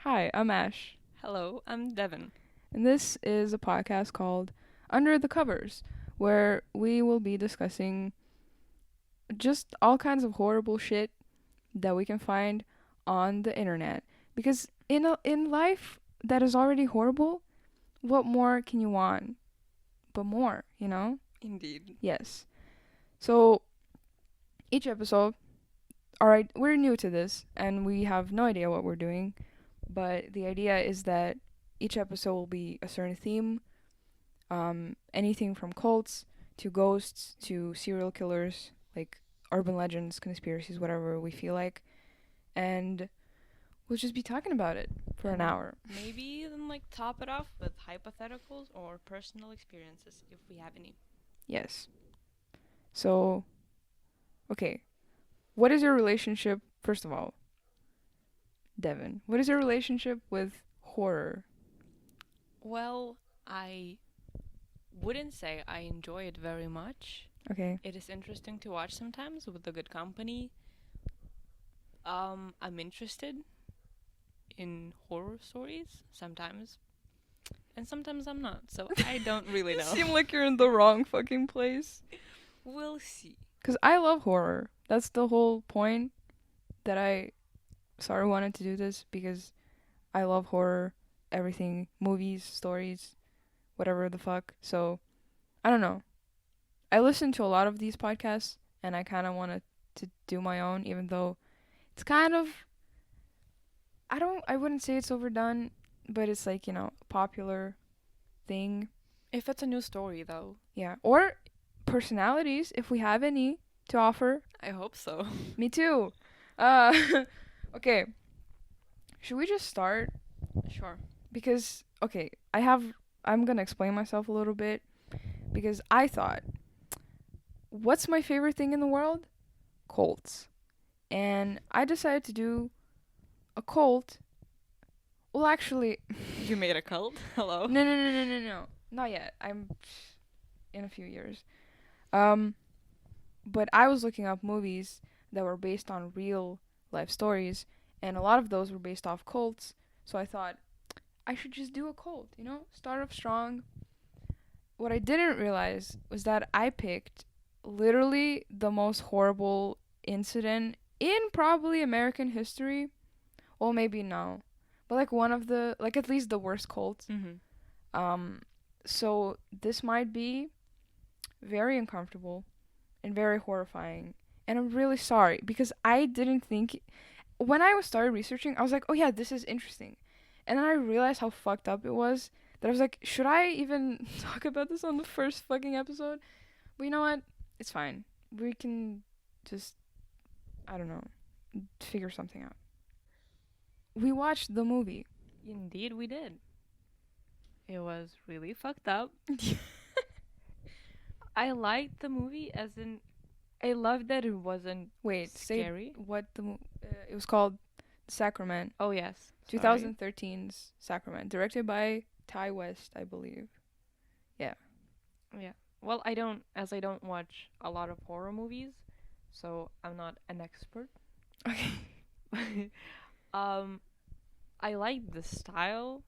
Hi, I'm Ash, Hello, I'm Devin. and this is a podcast called Under the Covers, where we will be discussing just all kinds of horrible shit that we can find on the internet. Because in life that is already horrible, what more can you want? But more, you know? Indeed. Yes. So each episode, alright, we're new to this and we have no idea what we're doing, but the idea is that each episode will be a certain theme. Anything from cults to ghosts to serial killers, like urban legends, conspiracies, whatever we feel like. And we'll just be talking about it for an And hour. maybe then top it off with hypotheticals or personal experiences if we have any. Yes. So, okay. What is your relationship, first of all, Devin? What is your relationship with horror? Well, I wouldn't say I enjoy it very much. Okay. It is interesting to watch sometimes with a good company. I'm interested in horror stories sometimes, and sometimes I'm not. So I don't really You know. seem like you're in the wrong fucking place. We'll see. Because I love horror. That's the whole point that I started wanting to do this, because I love horror, everything, movies, stories, whatever the fuck. So, I don't know. I listen to a lot of these podcasts and I kind of wanted to do my own, even though it's kind of, I wouldn't say it's overdone, but it's like, a popular thing. If it's a new story, though, Yeah. Or personalities, if we have any to offer. I hope so. Me too. Uh, okay. Should we just start? Sure. Because, okay, I'm gonna explain myself a little bit, because I thought, what's my favorite thing in the world? Colts. And I decided to do a cult. Well, actually, You made a cult? Hello? no. Not yet. I'm in a few years. Um, but I was looking up movies that were based on real life stories, and a lot of those were based off cults. So I thought I should just do a cult, start off strong. What I didn't realize was that I picked literally the most horrible incident in probably American history. Well, maybe no, but like one of the, like, at least the worst cult. Mm-hmm. Um, so this might be very uncomfortable and very horrifying, and I'm really sorry, because I didn't think, when I started researching, I was like, oh yeah, this is interesting, and then I realized how fucked up it was. That I was like, should I even talk about this on the first fucking episode? But you know what? It's fine. We can just, I don't know, figure something out. We watched the movie. Indeed, we did. It was really fucked up. I liked the movie, as in, I loved that it wasn't Wait, say scary. what it was called. Sacrament. Oh, yes. Sorry. 2013's Sacrament, directed by Ty West, I believe. Yeah. Yeah. Well, I don't watch a lot of horror movies, so I'm not an expert. Okay. um, I liked the style.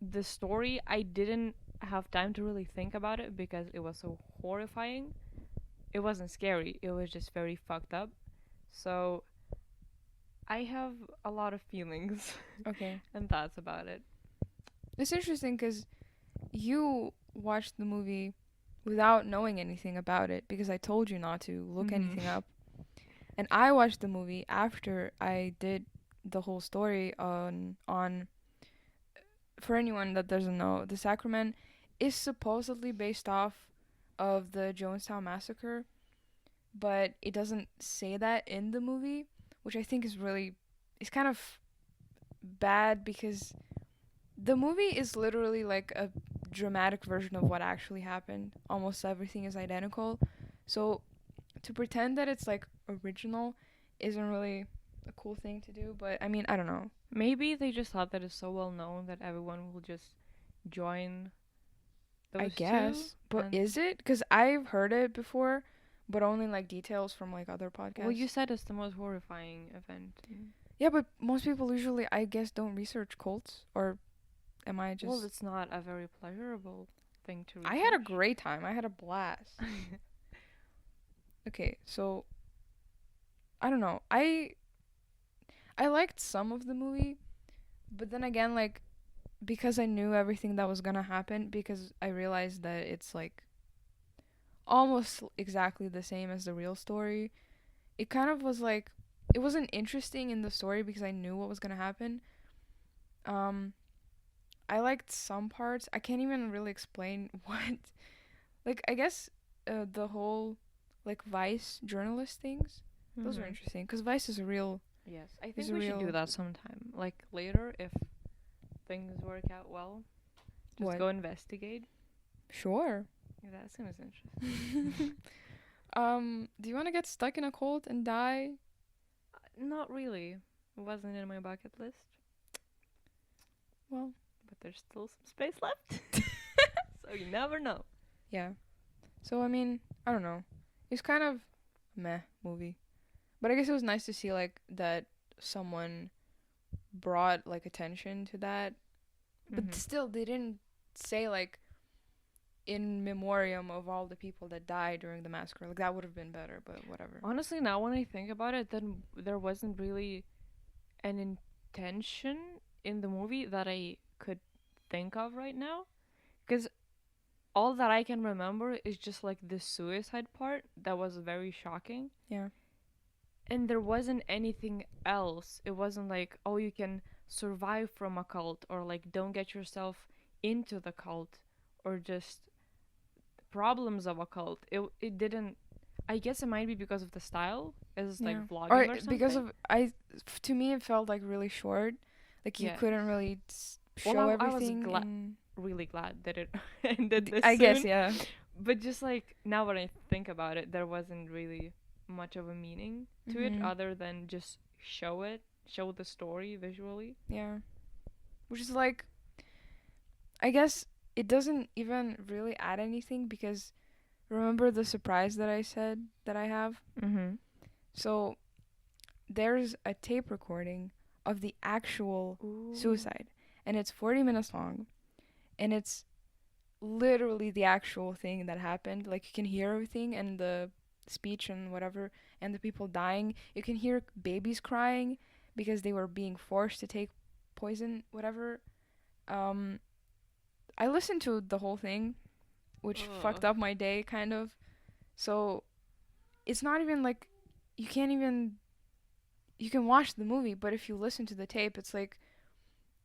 The story, I didn't have time to really think about it because it was so horrifying. It wasn't scary, it was just very fucked up. So I have a lot of feelings Okay. and thoughts about it. It's interesting because you watched the movie without knowing anything about it, because I told you not to look anything up. And I watched the movie after I did the whole story on for anyone that doesn't know, the Sacrament is supposedly based off of the Jonestown Massacre, but it doesn't say that in the movie, which I think is kind of bad, because the movie is literally like a dramatic version of what actually happened. Almost everything is identical. So to pretend that it's like original isn't really a cool thing to do, but I mean, I don't know. Maybe they just thought that it's so well known that everyone will just join I those two. guess. But And is it? Because I've heard it before, but only like details from like other well, you podcasts. said it's the most horrifying event. Yeah, but most people usually, I guess, don't research cults, or am I Well, just? it's not a very pleasurable thing to I had a research. great time. I had a blast. Okay, so I don't know. I liked some of the movie, but then again, like because I knew everything that was gonna happen, because I realized that it's like almost exactly the same as the real story. It kind of was like it wasn't interesting in the story because I knew what was gonna happen. Um, I liked some parts. I can't even really explain what. Like I guess the whole like Vice journalist things. Those are Mhm. interesting because Vice is a real. Yes, I Is think a we should do real that sometime. Like later, if things work out well, just what? go investigate. Sure. Yeah, that seems interesting. Do you want to get stuck in a cult and die? Not really. It wasn't in my bucket list, Well, but there's still some space left. So you never know. yeah. So I mean, I don't know. It's kind of a meh movie, but I guess it was nice to see like that someone brought like attention to that. But Mhm. still, they didn't say like in memoriam of all the people that died during the massacre. Like that would have been better, but whatever. Honestly, now when I think about it, then there wasn't really an intention in the movie that I could think of right now. Because all that I can remember is just like the suicide part that was very shocking. Yeah. And there wasn't anything else. It wasn't like, oh, you can survive from a cult, or like don't get yourself into the cult, or just problems of a cult. It didn't. I guess it might be because of the style. It's like Yeah. Or vlogging or because something. of to me it felt like really short. Like you Yes. couldn't really Well, show I was everything in. really glad that it ended this I guess soon. yeah. But just like now when I think about it, there wasn't really much of a meaning to it Mhm. other than just show the story visually. Yeah. Which is like I guess it doesn't even really add anything because remember the surprise that I said that I have? Mhm. So there's a tape recording of the actual Ooh. suicide and it's 40 minutes long and it's literally the actual thing that happened. Like you can hear everything and the speech and whatever and the people dying. You can hear babies crying because they were being forced to take poison, whatever. Um I listened to the whole thing, which fucked Ugh. up my day kind of. So it's not even like you can't even you can watch the movie, but if you listen to the tape, it's like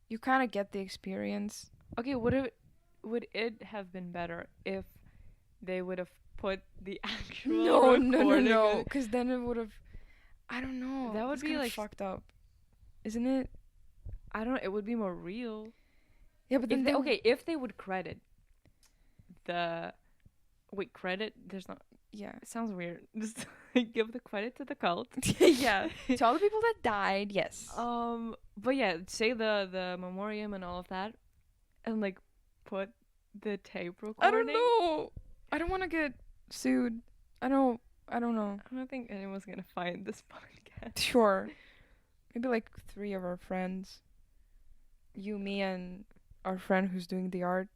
you kind of get the experience. Okay, would it have been better if they would have put the actual No, no, no, recording no, on? because then it would have. I don't know. That would That's be kind of like fucked up, isn't it? I don't know, it would be more real. Yeah, but then If they okay, if they would credit the wait, credit there's not yeah, it sounds weird. Just give the credit to the cult. yeah. To all the people that died, yes. But yeah, say the memoriam and all of that, and like put the tape I don't recording. know. I don't want to get sued. I don't. I don't know. I don't think anyone's gonna find this podcast. Sure. Maybe like three of our friends. You, me, and our friend who's doing the art.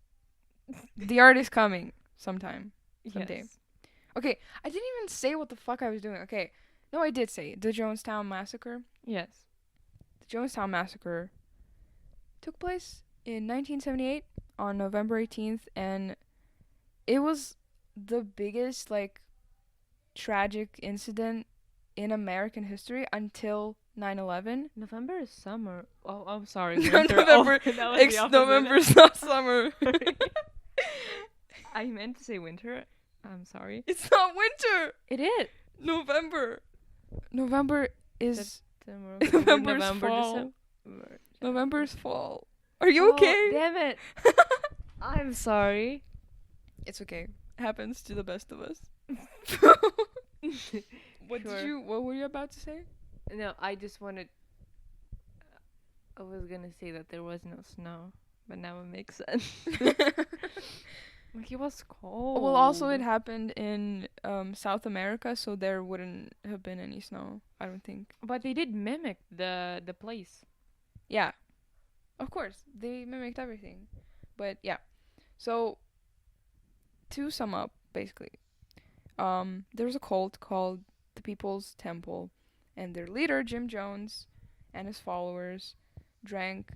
The art is coming sometime. Someday. Yes. Okay, I didn't even say what the fuck I was doing. Okay. No, I did say the Jonestown Massacre. Yes. The Jonestown Massacre took place in 1978 on November 18th, and it was the biggest, like, tragic incident in American history until 9/11. November is summer. Oh, I'm sorry, winter. November, Oh, that was the opposite. November's not summer. Sorry. I meant to say winter. I'm sorry. It's not winter. It is. November. November is September, November's November, fall. December. November's fall. Are you okay? Damn it. I'm sorry. It's okay. Happens to the best of us. Sure. What were you about to say? No, I just wanted. I was gonna say that there was no snow, but now it makes sense. Like it was Well, also it cold. happened in South America, so there wouldn't have been any snow, I don't think. But they did mimic the place. Yeah, of course, they mimicked everything. But yeah, so to sum up, basically, there's a cult called the People's Temple, and their leader, Jim Jones, and his followers drank.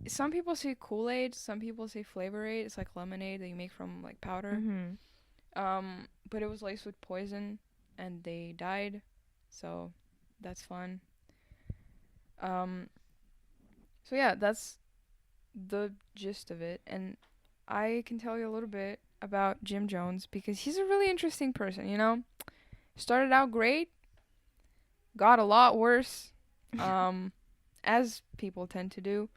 Some people say Kool-Aid, some people say Flavor Aid. It's like lemonade that you make from like powder. Mhm. But it was laced with poison, and they died. So that's fun. Um, so yeah, that's the gist of it, and I can tell you a little bit about Jim Jones because he's a really interesting person. You know, started out great, got a lot worse, um, as people tend to do.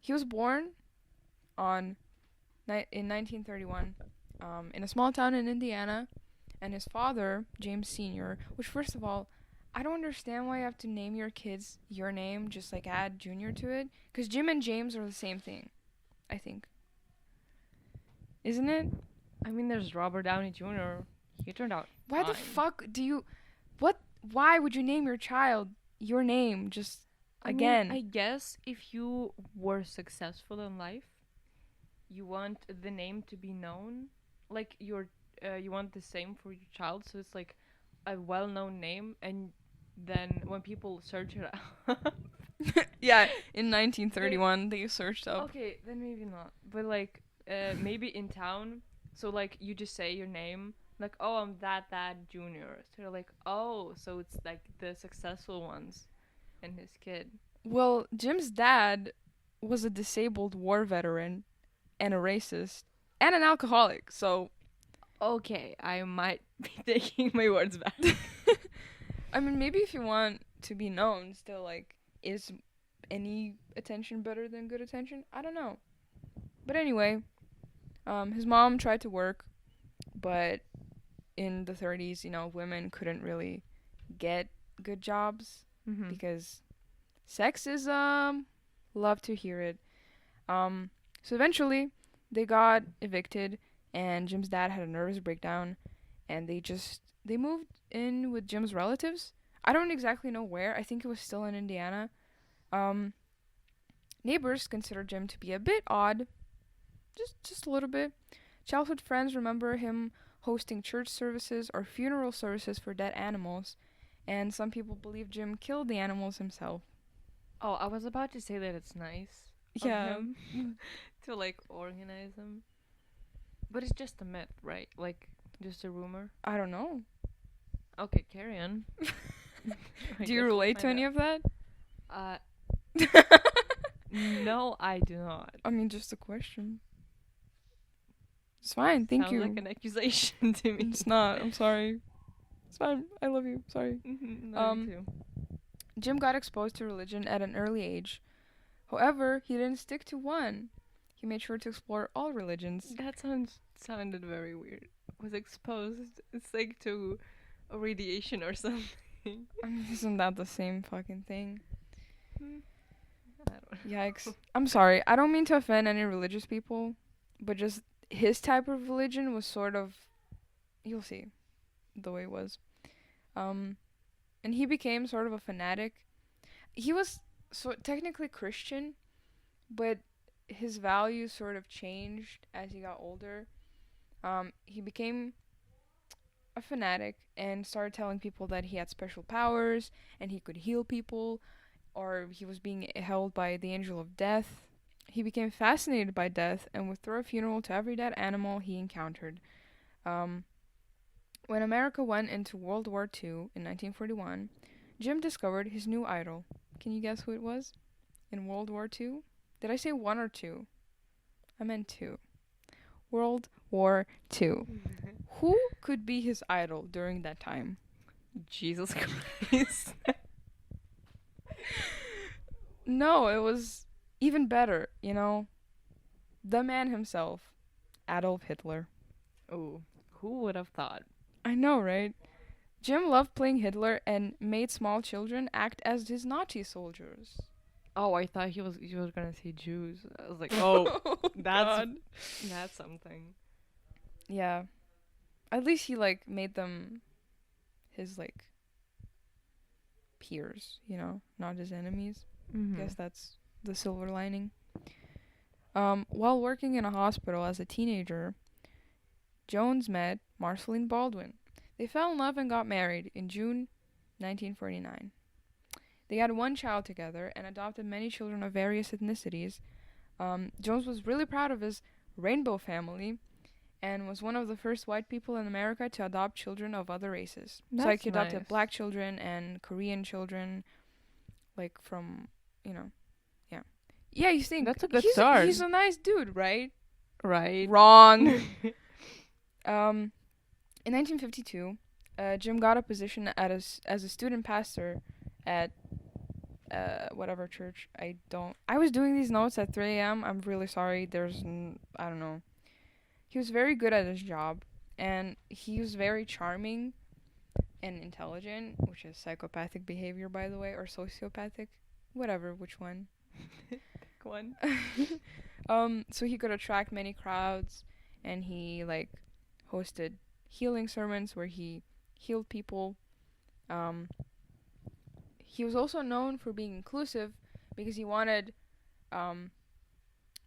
He was born on in 1931, in a small town in Indiana, and his father, James Sr., which first of all, I don't understand why you have to name your kids your name, just like add Junior to it, because Jim and James are the same thing, I think. Isn't it? I mean, there's Robert Downey Jr. He turned out Why the fine. fuck do you. What? Why would you name your child your name just I mean, again? I guess if you were successful in life, you want the name to be known. Like you want the same for your child, so it's like a well-known name, and then when people search it out, Yeah, in 1931, they searched up. okay, then maybe not. But like, maybe in town, so like you just say your name, like, oh, I'm that junior. So they're like, oh, so it's like the successful ones, and his kid. Well, Jim's dad was a disabled war veteran and a racist and an alcoholic, so Okay, I might be taking my words back. I mean, maybe if you want to be known, still, like, is any attention better than good attention? I don't know. But anyway, his mom tried to work, but in the 30s, you know, women couldn't really get good jobs Mm-hmm. because sexism. Love to hear it. So eventually, they got evicted, and Jim's dad had a nervous breakdown, and they moved in with Jim's relatives. I don't exactly know where. I think it was still in Indiana. Um, Neighbors considered Jim to be a bit odd, just a little bit. Childhood friends remember him hosting church services or funeral services for dead animals, and some people believe Jim killed the animals himself. Oh, I was about to say that it's nice of Yeah, him to like organize them, but it's just a myth, right? Like just a rumor. I don't know. Okay, carry on. I Do you guess we'll relate to find any out. of that? Uh, no, I do not. I mean, just a question. It's fine. Thank Sounds like you. an accusation to me. It's not. I'm sorry. It's fine. I love you. Sorry. Love you too. Jim got exposed to religion at an early age. However, he didn't stick to one. He made sure to explore all religions. That sounded very weird. Was exposed. It's like to a radiation or something. I mean, isn't that the same fucking thing? Hmm, I don't know. Yikes. I'm sorry. I don't mean to offend any religious people, but just his type of religion was sort of. You'll see the way it was. Um, and he became sort of a fanatic. He was technically Christian, but his values sort of changed as he got older. He became a fanatic and started telling people that he had special powers and he could heal people, or he was being held by the angel of death. He became fascinated by death and would throw a funeral to every dead animal he encountered. Um, when America went into World War II in 1941, Jim discovered his new idol. Can you guess who it was? In World War II? Did I say one or two? I meant two. World War II. Who could be his idol during that time? Jesus Christ. No, it was even better, you know? The man himself, Adolf Hitler. Oh, who would have thought? I know, right? Jim loved playing Hitler and made small children act as his Nazi soldiers. Oh, I thought he was gonna say Jews. I was like, oh, Oh that's God. that's something. Yeah. At least he like made them his like peers, not his enemies. Mm-hmm. Guess that's the silver lining. While working in a hospital as a teenager, Jones met Marceline Baldwin. They fell in love and got married in June 1949. They had one child together and adopted many children of various ethnicities. Jones was really proud of his rainbow family and was one of the first white people in America to adopt children of other races. So like That's he adopted nice. black children and Korean children, like from, you know, yeah. Yeah, you think That's a good start. he's a nice dude, right? Right. Wrong. In 1952, Jim got a position as a student pastor at whatever church. I was doing these notes at 3 a.m. I'm really sorry. I don't know. He was very good at his job, and he was very charming and intelligent, which is psychopathic behavior, by the way, or sociopathic, whatever, which one. Pick one. So he could attract many crowds, and he like hosted healing sermons where he healed people. Um, he was also known for being inclusive because he wanted um,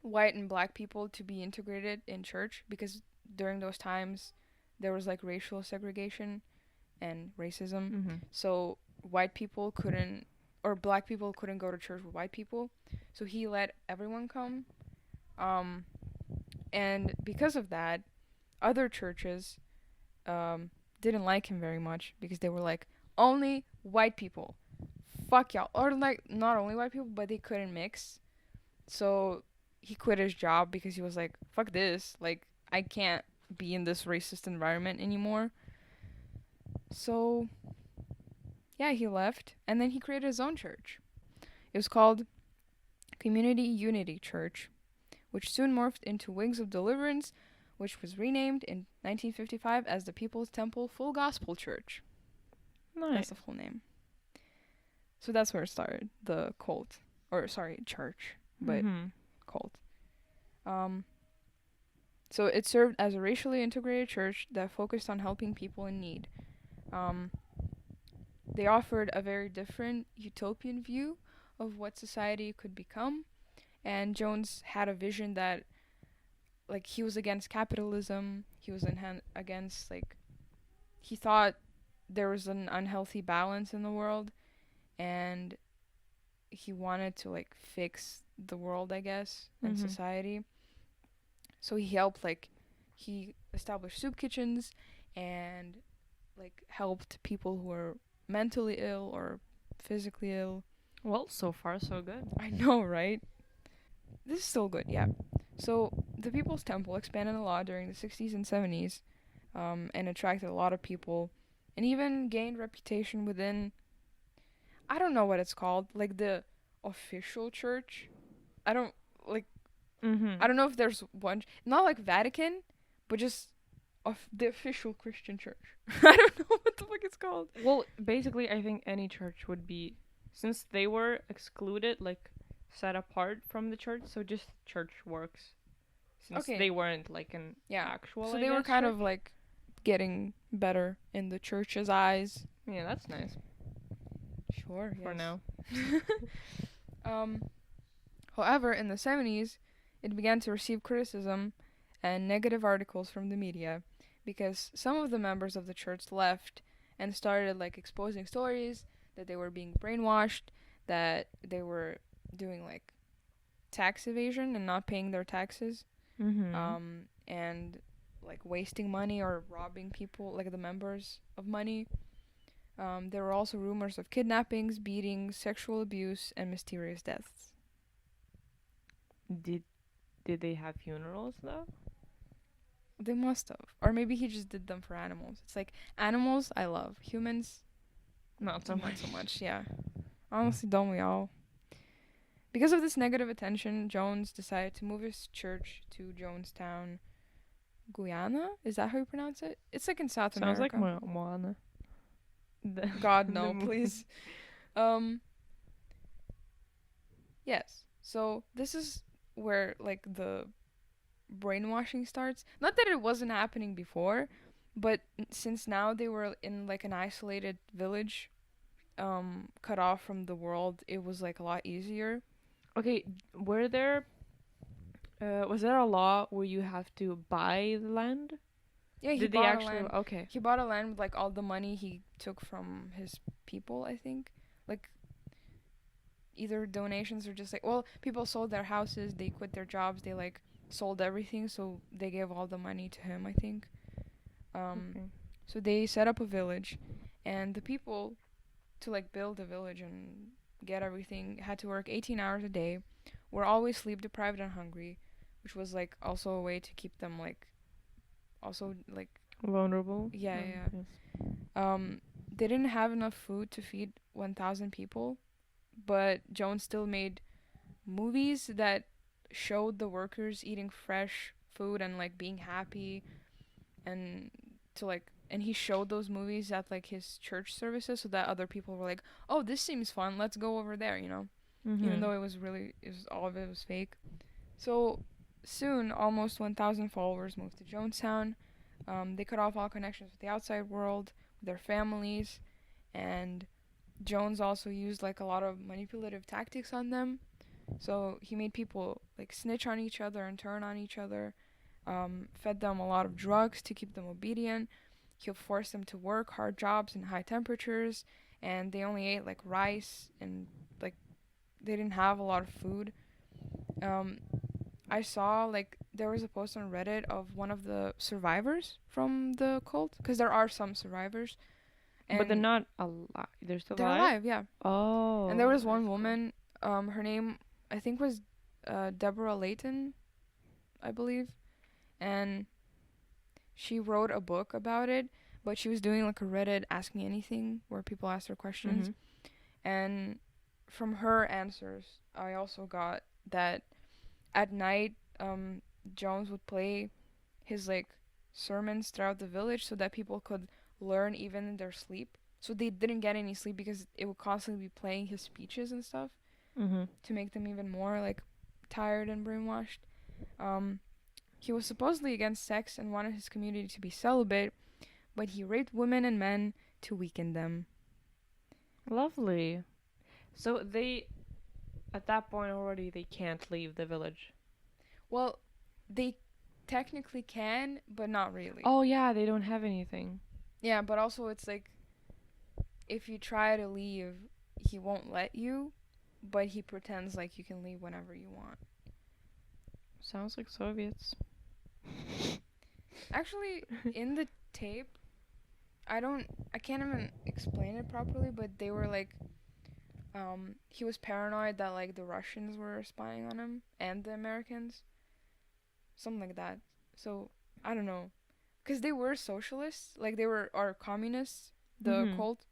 white and black people to be integrated in church because during those times there was like racial segregation and racism. Mm-hmm. So white people couldn't or black people couldn't go to church with white people. So he let everyone come. Um, and because of that, other churches um, didn't like him very much because they were like, only white people. Fuck y'all. Or like not only white people, but they couldn't mix. So he quit his job because he was like, fuck this. Like, I can't be in this racist environment anymore. So, yeah, he left. And then he created his own church. It was called Community Unity Church, which soon morphed into Wings of Deliverance, which was renamed in 1955 as the People's Temple Full Gospel Church. That's Nice. the full name. So that's where it started, the cult. Or, sorry, church, but Mm-hmm. cult. So it served as a racially integrated church that focused on helping people in need. Um, they offered a very different utopian view of what society could become, and Jones had a vision that, like, he was against capitalism. He was against like he thought there was an unhealthy balance in the world, and he wanted to like fix the world, I guess, and Mm-hmm. society. So he helped like he established soup kitchens and like helped people who were mentally ill or physically ill. Well, so far so good. I know, right? This is still good, yeah. So the People's Temple expanded a lot during the 60s and 70s, and attracted a lot of people, and even gained reputation within. I don't know what it's called, like the official church. I don't like. Mm-hmm. I don't know if there's one, not like Vatican, but just of the official Christian church. I don't know what the fuck it's called. Well, basically, I think any church would be, since they were excluded, like set apart from the church. So just church works, since Okay. they weren't like an Yeah. actual. So I they were guess, kind church. of like getting better in the church's eyes. Yeah, that's nice Sure. for Yes. now. um. However, in the 70s, it began to receive criticism and negative articles from the media because some of the members of the church left and started like exposing stories that they were being brainwashed, that they were doing like tax evasion and not paying their taxes, Mm-hmm. and like wasting money or robbing people, like the members of money. There were also rumors of kidnappings, beatings, sexual abuse, and mysterious deaths. Did did they have funerals though? They must have. Or maybe he just did them for animals. It's like animals I love. Humans Not so not much. so much, yeah. Honestly, don't we all? Because of this negative attention, Jones decided to move his church to Jonestown, Guyana? Is that how you pronounce it? It's like in South Sounds like America. Moana. The God the no, movie. please. Um Yes. So this is where like the brainwashing starts. Not that it wasn't happening before, but since now they were in like an isolated village, cut off from the world, it was like a lot easier. Okay, were there was there a law where you have to buy the land? Yeah, he Did they bought a actually? land. Okay. He bought a land with like all the money he took from his people, I think. Like either donations or just like, well, people sold their houses, they quit their jobs, they like sold everything, so they gave all the money to him, I think. Um Okay. so they set up a village, and the people, to like build a village and get everything, had to work 18 hours a day, were always sleep deprived and hungry, which was like also a way to keep them like also like Vulnerable. yeah, yeah, Yes. yeah. They didn't have enough food to feed 1,000 people, but Jones still made movies that showed the workers eating fresh food and like being happy, and to like, and he showed those movies at like his church services so that other people were like, "Oh, this seems fun. Let's go over there," you know. Even Mhm. though it was all of it was fake. So soon, almost 1,000 followers moved to Jonestown. They cut off all connections with the outside world, with their families, and Jones also used like a lot of manipulative tactics on them. So he made people like snitch on each other and turn on each other. Fed them a lot of drugs to keep them obedient. He'll force them to work hard jobs in high temperatures, and they only ate like rice, and like they didn't have a lot of food. Um, I saw like there was a post on Reddit of one of the survivors from the cult, because there are some survivors, But they're and not alive. They're still they're alive. alive, yeah. And there Oh, was that's one cool. woman, her name I think was Deborah Layton, I believe, and she wrote a book about it. But she was doing like a Reddit Ask Me Anything where people asked her questions, Mhm. and from her answers, I also got that at night, Jones would play his like sermons throughout the village so that people could learn even in their sleep. So they didn't get any sleep because it would constantly be playing his speeches and stuff Mhm. to make them even more like tired and brainwashed. Um, he was supposedly against sex and wanted his community to be celibate, but he raped women and men to weaken them. Lovely. So they, at that point already, they can't leave the village. Well, they technically can, but not really. Oh yeah, they don't have anything. Yeah, but also it's like if you try to leave, he won't let you, but he pretends like you can leave whenever you want. Sounds like Soviets. Actually, in the tape, I can't even explain it properly, but they were like, he was paranoid that like the Russians were spying on him and the Americans, something like that. So I don't know, cause they were socialists, like they were or communists, the Mhm. cult.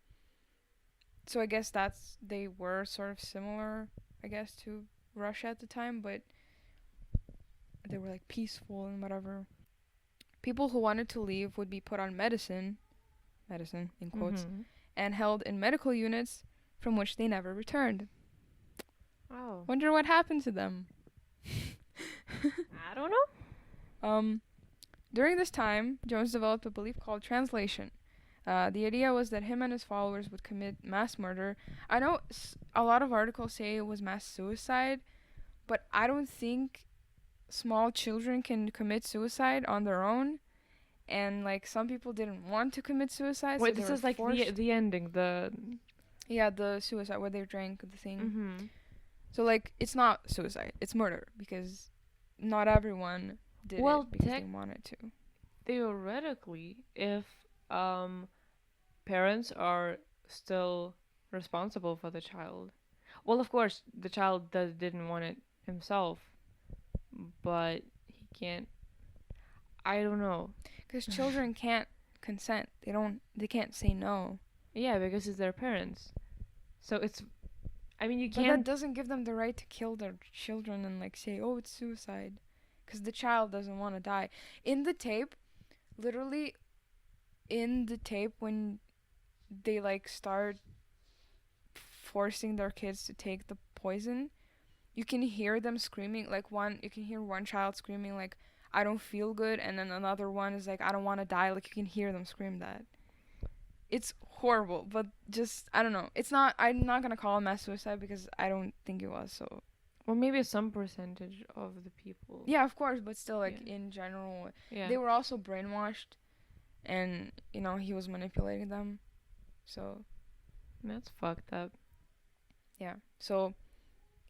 So I guess they were sort of similar, I guess, to Russia at the time, but they were like peaceful and whatever. People who wanted to leave would be put on medicine in quotes, Mhm. and held in medical units from which they never returned. Oh. Wonder what happened to them. I don't know. Um, During this time, Jones developed a belief called translation. The idea was that him and his followers would commit mass murder. I know a lot of articles say it was mass suicide, but I don't think small children can commit suicide on their own. And like some people didn't want to commit suicide, so Wait, they this were is like the forced. the ending. The. Yeah, the suicide where they drank the thing. Mhm. So like it's not suicide, it's murder because not everyone did it Well, because they wanted to. theoretically, if um parents are still responsible for the child. Well, of course, the child didn't want it himself, but he can't. I don't know. Because children can't consent. They can't say no. Yeah, because it's their parents. So it's. I mean, you But that can't. doesn't give them the right to kill their children and like say, "Oh, it's suicide." Cuz the child doesn't want to die. In the tape, literally in the tape when they like start forcing their kids to take the poison, you can hear them screaming. Like you can hear one child screaming like, "I don't feel good," and then another one is like, "I don't want to die." Like you can hear them scream that. It's horrible, but just I don't know. It's not. I'm not gonna call it mass suicide because I don't think it was. So Or maybe some percentage of the people. yeah, of course, but still, like Yeah. in general, Yeah. they were also brainwashed, and he was manipulating them. So That's fucked up. yeah, so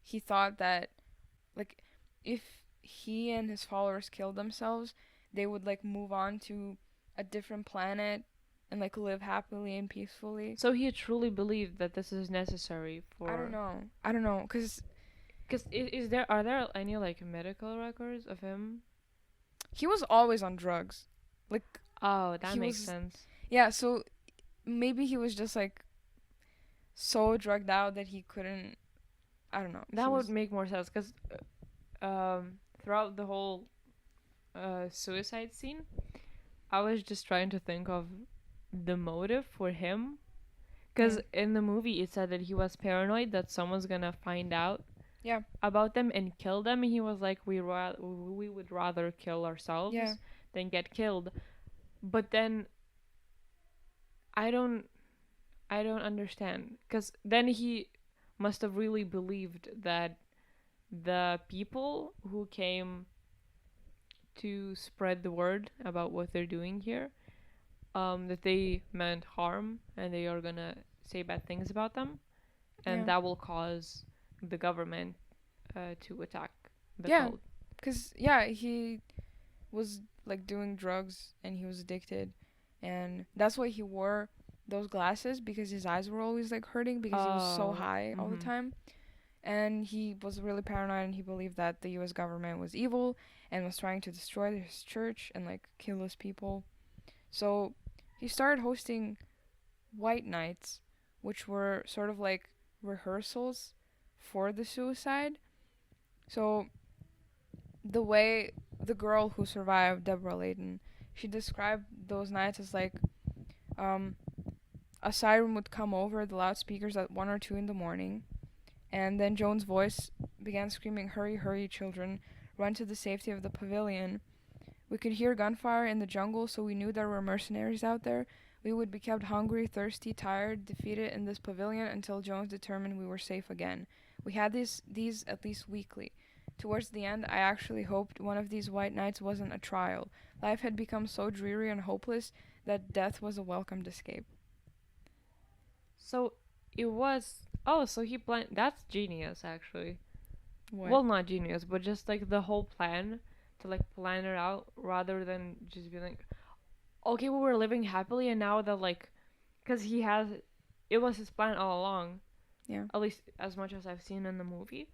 he thought that like if he and his followers killed themselves, they would like move on to a different planet and like live happily and peacefully. So he truly believed that this is necessary I don't for. know. I don't know, cause Cause is there are there any like medical records of him? he was always on drugs. Like Oh, that he makes was, sense. yeah. So maybe he was just like so drugged out that he couldn't. I don't know. That would make more sense because throughout the whole suicide scene, I was just trying to think of the motive for him. Because in the movie, it said that he was paranoid that someone's gonna find out Yeah. about them and kill them. And he was like, we would rather kill ourselves Yeah. than get killed. But then I don't I don't understand because then he must have really believed that the people who came to spread the word about what they're doing here, that they meant harm and they are gonna say bad things about them, and Yeah. that will cause the government to attack the Yeah. cult. Cause yeah, he was like doing drugs and he was addicted, and that's why he wore those glasses because his eyes were always like hurting because he was so high all the time. And he was really paranoid and he believed that the US government was evil and was trying to destroy his church and like kill his people. So he started hosting white nights, which were sort of like rehearsals for the suicide. So the way the girl who survived, Deborah Layton, she described those nights as like um, a siren would come over the loudspeakers at 1 or 2 in the morning, and then Joan's voice began screaming, "Hurry, hurry, children, run to the safety of the pavilion." We could hear gunfire in the jungle, so we knew there were mercenaries out there. We would be kept hungry, thirsty, tired, defeated in this pavilion until Jones determined we were safe again. We had these at least weekly. Towards the end, I actually hoped one of these white nights wasn't a trial. Life had become so dreary and hopeless that death was a welcomed escape. So it was. Oh, so he planned. That's genius, actually. What? Well, not genius, but just like the whole plan to like plan it out rather than just be like, okay, we were living happily, and now that like, because he has, it was his plan all along. Yeah. At least as much as I've seen in the movie,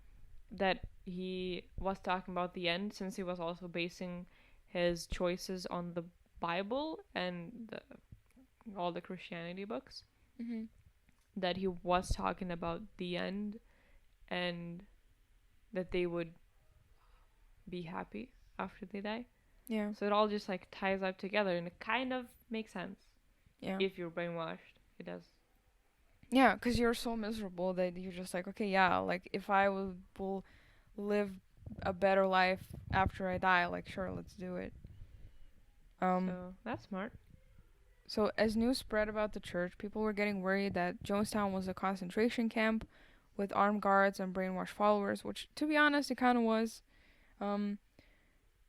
that he was talking about the end, since he was also basing his choices on the Bible and all the Christianity books. Mhm. That he was talking about the end and that they would be happy after they die. Yeah. So it all just like ties up together and it kind of makes sense. Yeah. If you're brainwashed, it does. Yeah, because you're so miserable that you're just like, okay, yeah, like if I will live a better life after I die, like sure, let's do it. So that's smart. So as news spread about the church, people were getting worried that Jonestown was a concentration camp with armed guards and brainwashed followers, which, to be honest, it kind of was. Um,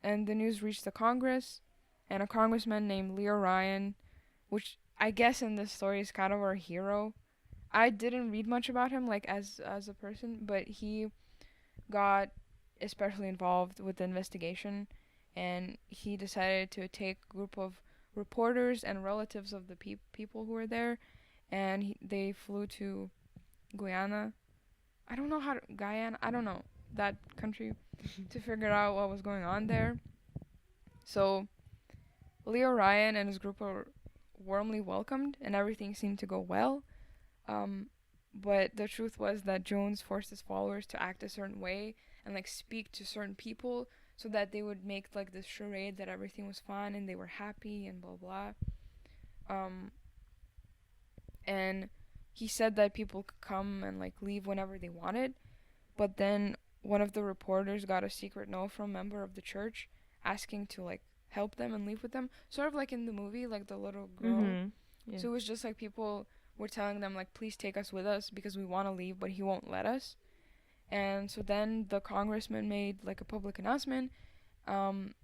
and the news reached the Congress, and a congressman named Leo Ryan, which I guess in this story is kind of our hero. I didn't read much about him, like as a person, but he got especially involved with the investigation, and he decided to take a group of reporters and relatives of the people who were there, and they flew to Guyana. I don't know how to, Guyana. I don't know that country to figure out what was going on there. So Leo Ryan and his group were warmly welcomed, and everything seemed to go well. Um, but the truth was that Jones forced his followers to act a certain way and like speak to certain people so that they would make like this charade that everything was fine and they were happy and blah blah. Um, and he said that people could come and like leave whenever they wanted, but then one of the reporters got a secret note from a member of the church asking to like help them and leave with them, sort of like in the movie, like the little girl. Yeah. So it was just like people were telling them like, please take us with us because we want to leave, but he won't let us. And so then the congressman made like a public announcement, um,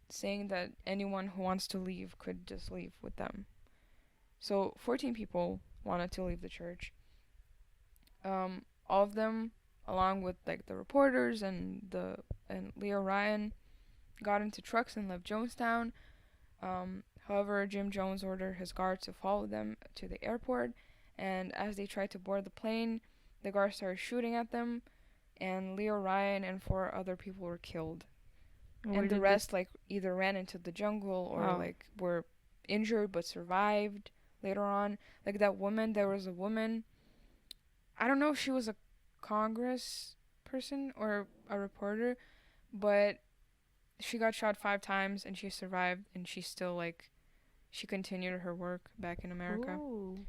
saying that anyone who wants to leave could just leave with them. So 14 people wanted to leave the church. All of them, along with like the reporters and Leo Ryan, got into trucks and left Jonestown. However, Jim Jones ordered his guards to follow them to the airport, and as they tried to board the plane, the guards started shooting at them, and Leo Ryan and 4 other people were killed. Where And the did rest like either ran into the jungle or Wow. like were injured but survived later on. Like that woman, there was a woman. I don't know if she was a Congress person or a reporter, but she got shot 5 times and she survived, and she still like she continued her work back in America. Ooh.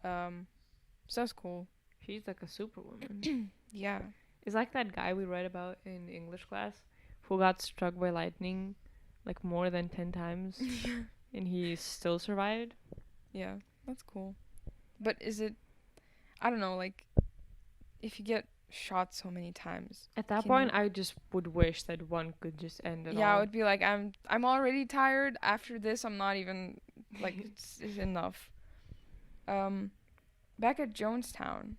So that's cool. She's like a superwoman. Yeah. It's like that guy we read about in English class who got struck by lightning like more than 10 times and he still survived. Yeah, that's cool. But is it? I don't know. Like, if you get shot so many times, At that Can point, you- I just would wish that one could just end it yeah, I all. would be like, I'm already tired. After this, I'm not even like it's enough. Back at Jonestown,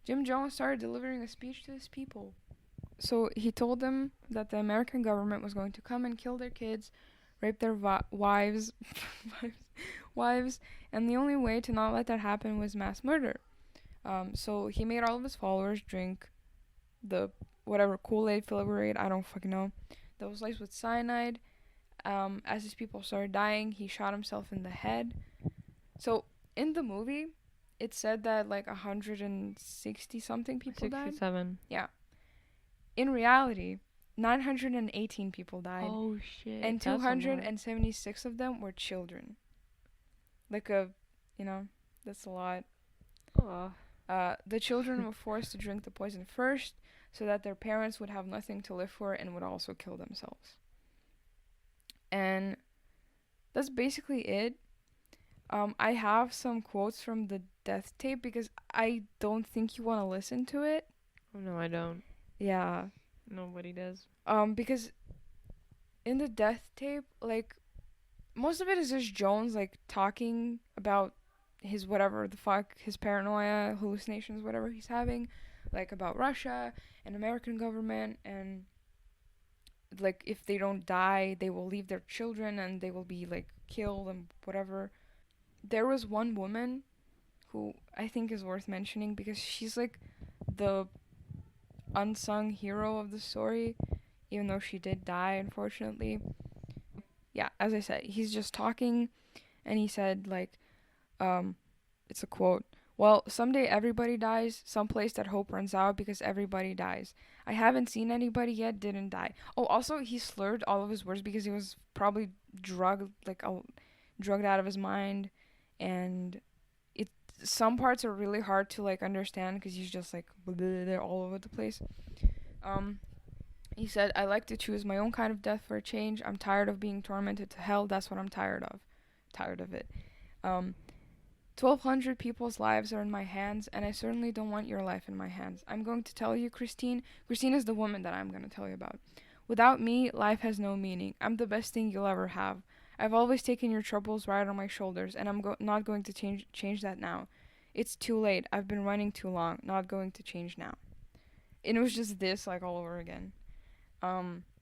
Jim Jones started delivering a speech to his people. So he told them that the American government was going to come and kill their kids, rape their wives, wives, and the only way to not let that happen was mass murder. So he made all of his followers drink the whatever Kool-Aid, Flavor-Aid, I don't fucking know, that was laced with cyanide. As his people started dying, he shot himself in the head. So in the movie, it said that like 160 something people died. 67. In reality, 918 people died, Oh shit. and that's a lot. 276 of them were children. Like that's a lot. Oh. The children were forced to drink the poison first, so that their parents would have nothing to live for and would also kill themselves. And that's basically it. I have some quotes from the death tape because I don't think you want to listen to it. Oh no, I don't. Yeah. Nobody does. Because in the death tape, like, most of it is just Jones, like, talking about his whatever the fuck, his paranoia, hallucinations, whatever he's having, like, about Russia and American government, and, like, if they don't die, they will leave their children and they will be, like, killed and whatever. There was one woman who I think is worth mentioning because she's, like, the unsung hero of the story, even though she did die, unfortunately. Yeah, as I said, he's just talking, and he said, like, it's a quote, "Well, someday everybody dies, someplace that hope runs out because everybody dies. I haven't seen anybody yet didn't die." Oh, also, he slurred all of his words because he was probably drugged out of his mind, and some parts are really hard to, like, understand because he's just, like, they're all over the place. He said, "I like to choose my own kind of death for a change. I'm tired of being tormented to hell. That's what I'm tired of. Tired of it. 1,200 people's lives are in my hands, and I certainly don't want your life in my hands. I'm going to tell you, Christine. Christine is the woman that I'm going to tell you about. Without me, life has no meaning. I'm the best thing you'll ever have. I've always taken your troubles right on my shoulders, and I'm not going to change that now. It's too late. I've been running too long. Not going to change now." And it was just this, like, all over again.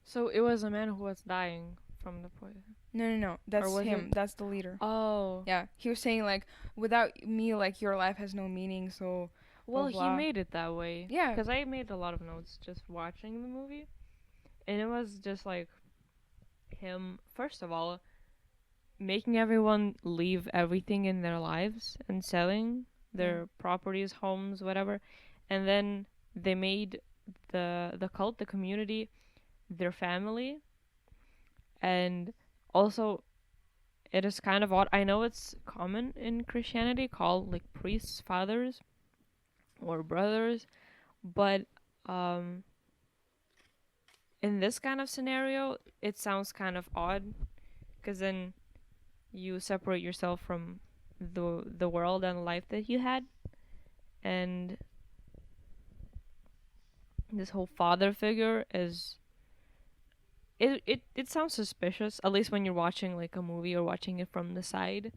So it was a man who was dying from the poison. No. That's was him. it- That's the leader. Oh. Yeah. He was saying, like, without me, like, your life has no meaning, so... Well, blah, blah. he made it that way. Yeah. Because I made a lot of notes just watching the movie. And it was just like him, first of all, making everyone leave everything in their lives and selling their properties, homes, whatever. And then they made the cult, the community, their family. And also, it is kind of odd. I know it's common in Christianity, called like priests, fathers, or brothers, but in this kind of scenario, it sounds kind of odd because then you separate yourself from the world and life that you had, and this whole father figure is it sounds suspicious, at least when you're watching like a movie or watching it from the side,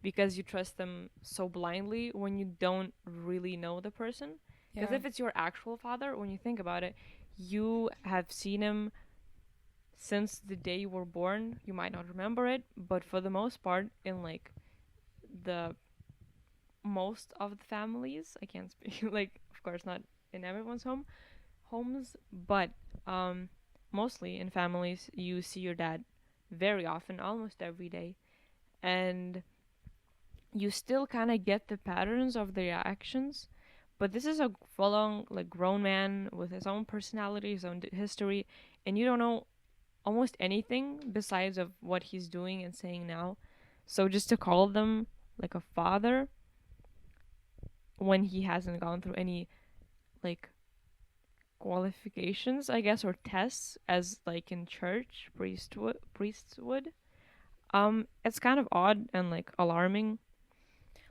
because you trust them so blindly when you don't really know the person. Because Yeah. if it's your actual father, when you think about it, you have seen him since the day you were born. You might not remember it, but for the most part, in like the most of the families, I can't speak like of course not in everyone's homes, but um mostly in families you see your dad very often, almost every day, and you still kind of get the patterns of their actions. But this is a full-on like grown man with his own personality, his own history, and you don't know almost anything besides of what he's doing and saying now. So just to call them like a father when he hasn't gone through any like qualifications, I guess, or tests as like in church priests would, it's kind of odd and like alarming.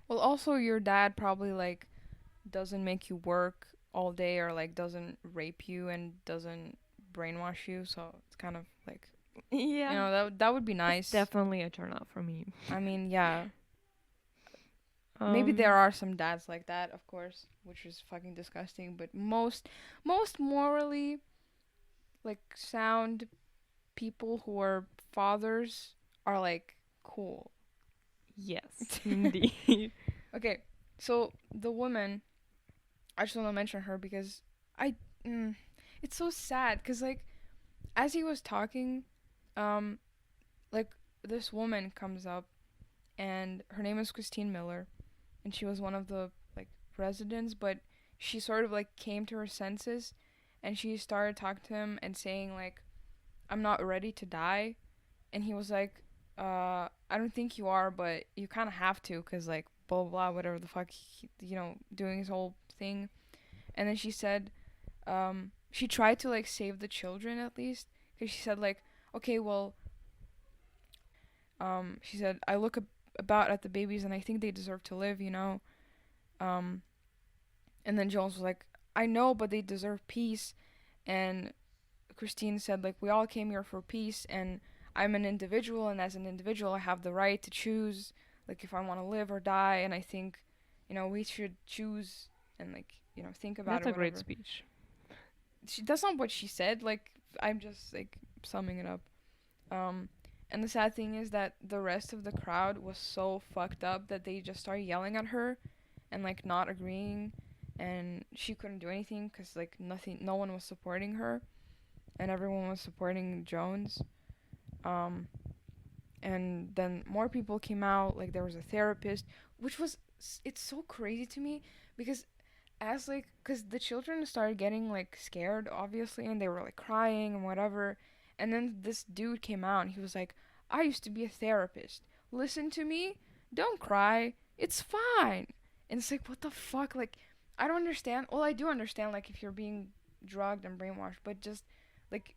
Well, also your dad probably like doesn't make you work all day or like doesn't rape you and doesn't brainwash you, so it's kind of like Yeah, that would be it's nice. definitely a turn off for me. I mean, yeah. Maybe there um are some dads like that, of course, which is fucking disgusting, but most morally like sound people who are fathers are like cool. yes, indeed. Okay, so the woman, I just want to mention her because I, mm, it's so sad because like as he was talking, um, like this woman comes up and her name is Christine Miller, and she was one of the like residents, but she sort of like came to her senses, and she started talking to him and saying like, "I'm not ready to die," and he was like, I don't think you are, but you kind of have to, cause like blah blah blah, whatever the fuck, doing his whole thing, and then she said, she tried to like save the children at least, cause she said like, okay, well, she said I look about at the babies and I think they deserve to live, um, and then Jones was like, I know, but they deserve peace, and Christine said like we all came here for peace, and I'm an individual, and as an individual I have the right to choose like if I want to live or die, and I think we should choose and like think about That's it, a great whatever. speech. That's not what she said, like I'm just like summing it up. um and the sad thing is that the rest of the crowd was so fucked up that they just started yelling at her and like not agreeing, and she couldn't do anything because like nothing, no one was supporting her, and everyone was supporting Jones. Um, and then more people came out. Like there was a therapist, which was it's so crazy to me because as like because the children started getting like scared obviously, and they were like crying and whatever, and then this dude came out and he was like, I used to be a therapist, listen to me, don't cry, it's fine. And it's like, what the fuck, like I don't understand. Well, I do understand like if you're being drugged and brainwashed, but just like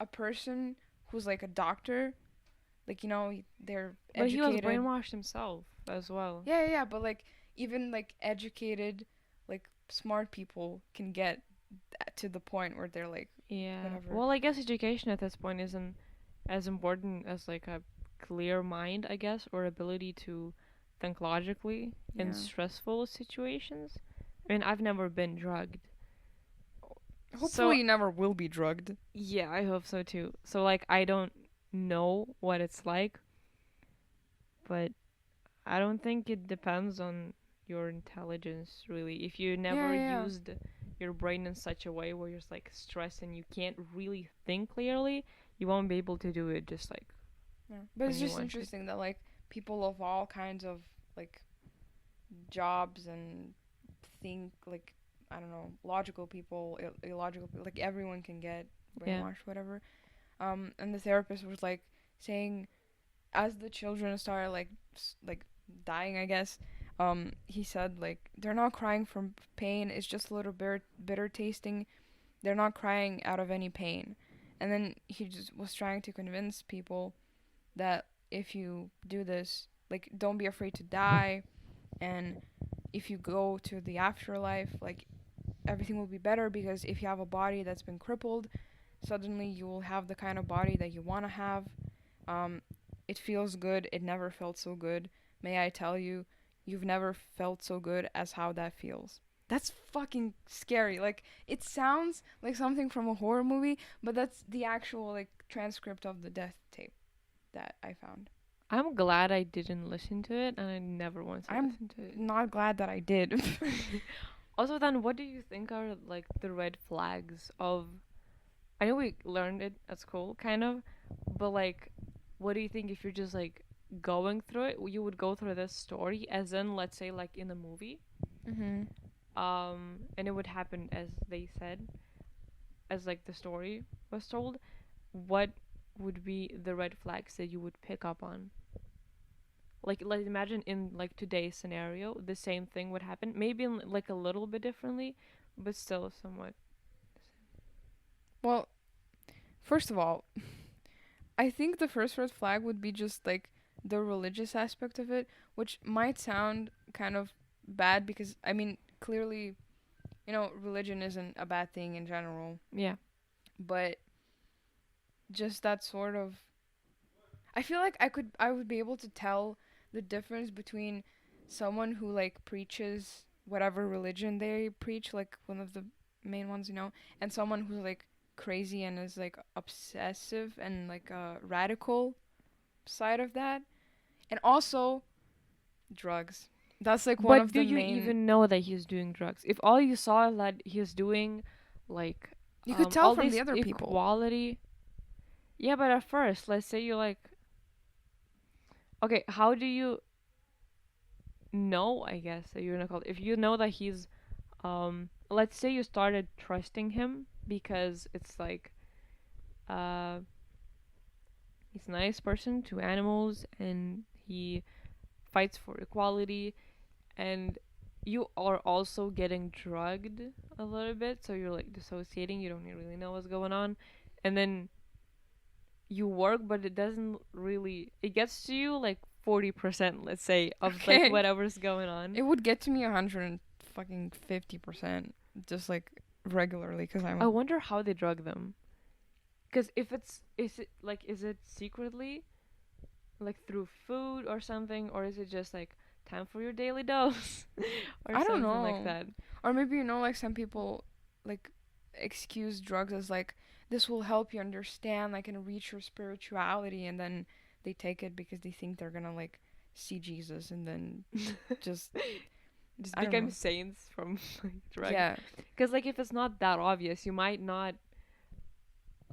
a person who's like a doctor, like they're But he was educated. brainwashed himself as well. Yeah, yeah, yeah, but like even like educated, like smart people can get to the point where they're like Yeah. whatever. Well, I guess education at this point isn't as important as like a clear mind, I guess, or ability to think logically in Yeah. stressful situations. I mean, I've never been drugged. So, Hopefully you never will be drugged. yeah, I hope so too. So, like, I don't know what it's like, but I don't think it depends on your intelligence, really. If you Yeah, never yeah, used your brain in such a way where you're just, like stressed and you can't really think clearly, you won't be able to do it just like yeah. But when it's you just want to. interesting that like people of all kinds of like jobs and think like I don't know, logical people, illogical people, like everyone can get Yeah. brainwashed, whatever. And the therapist was like saying as the children started like dying, I guess, he said like they're not crying from pain, it's just a little bitter tasting, they're not crying out of any pain. And then he just was trying to convince people that if you do this, like, don't be afraid to die, and if you go to the afterlife, like, everything will be better, because if you have a body that's been crippled, suddenly you will have the kind of body that you want to have. Um, it feels good. It never felt so good. May I tell you, you've never felt so good as how that feels. That's fucking scary. Like, it sounds like something from a horror movie, but that's the actual, like, transcript of the death tape that I found. I'm glad I didn't listen to it, and I never want to I'm listen to it. not glad that I did. Also, then, what do you think are like the red flags of? I know we learned it at school, kind of, but like, what do you think if you're just like going through it? You would go through this story, as in, let's say, like in a movie, Mhm. and it would happen as they said, as like the story was told. What would be the red flags that you would pick up on? Like, let's imagine in like today's scenario, the same thing would happen, maybe in, like a little bit differently, but still somewhat. Well, first of all, I think the first red flag would be just like the religious aspect of it, which might sound kind of bad because I mean, clearly, religion isn't a bad thing in general, Yeah. but just that sort of I feel like I would be able to tell the difference between someone who like preaches whatever religion they preach, like one of the main ones, and someone who's like crazy and is like obsessive and like a radical side of that. And also drugs. That's like one But of do the you main. even know that he's doing drugs? If all you saw is that he's doing like You could tell all from the this other people. equality. Yeah, but at first, let's say you like okay, how do you know, I guess, that you're in a cult? If you know that he's let's say you started trusting him because it's like uh he's a nice person to animals and he fights for equality, and you are also getting drugged a little bit, so you're like dissociating, you don't really know what's going on, and then you work, but it doesn't really, it gets to you like 40%, let's say, of like Okay. whatever's going on. It would get to me 150%, just like regularly, because I I'm. wonder how they drug them, because if it's, is it like, is it secretly like through food or something, or is it just like time for your daily dose or I don't something like know. that? Or maybe, like some people, like, excuse drugs as, like, this will help you understand, like, and reach your spirituality, and then they take it because they think they're gonna, like, see Jesus, and then just, Just I don't become know. saints from like drugs. Yeah. Because like if it's not that obvious, you might not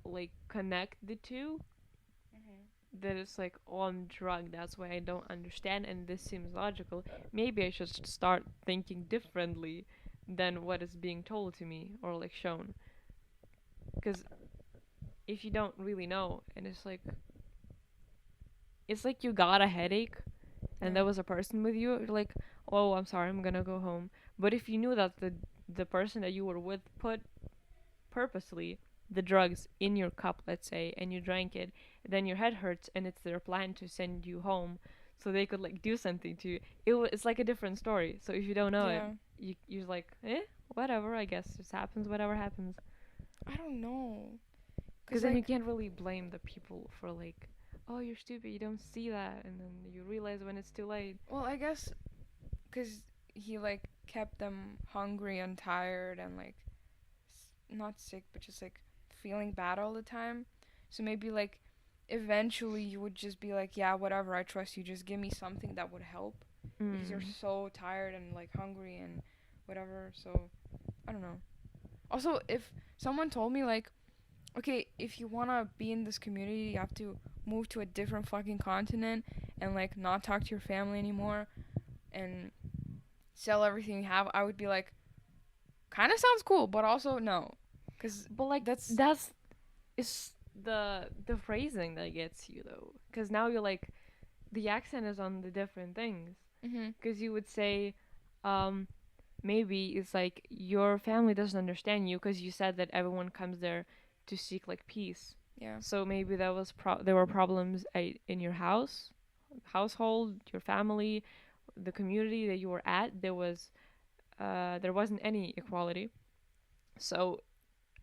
like connect the two. That it's like, oh, I'm drugged, that's why I don't understand, and this seems logical. Maybe I should start thinking differently than what is being told to me or like shown. Because if you don't really know, and it's like you got a headache, and Yeah. there was a person with you, you're like, oh, I'm sorry, I'm gonna go home. But if you knew that the person that you were with put purposely the drugs in your cup, let's say, and you drank it, then your head hurts, and it's their plan to send you home so they could like do something to you. It's like a different story. So if you don't know it, Yeah. you're like, whatever. I guess just happens. Whatever happens. I don't know. Because Cause then you like, can't really blame the people for like, oh, you're stupid, you don't see that, and then you realize when it's too late. well, I guess, cause he like kept them hungry and tired and like not sick, but just like feeling bad all the time. So maybe like eventually you would just be like, yeah, whatever, I trust you. Just give me something that would help because you're Mm. so tired and like hungry and whatever. So I don't know. Also, if someone told me like, okay, if you want to be in this community, you have to move to a different fucking continent and like not talk to your family anymore and sell everything you have, I would be like, kind of sounds cool, but also no. Cuz But like that's that's is the phrasing that gets you though, because now you're like the accent is on the different things. mhm. Because you would say, um, maybe it's like your family doesn't understand you because you said that everyone comes there to seek like peace. Yeah. So maybe there were problems in your household, your family, the community that you were at. There wasn't any equality. So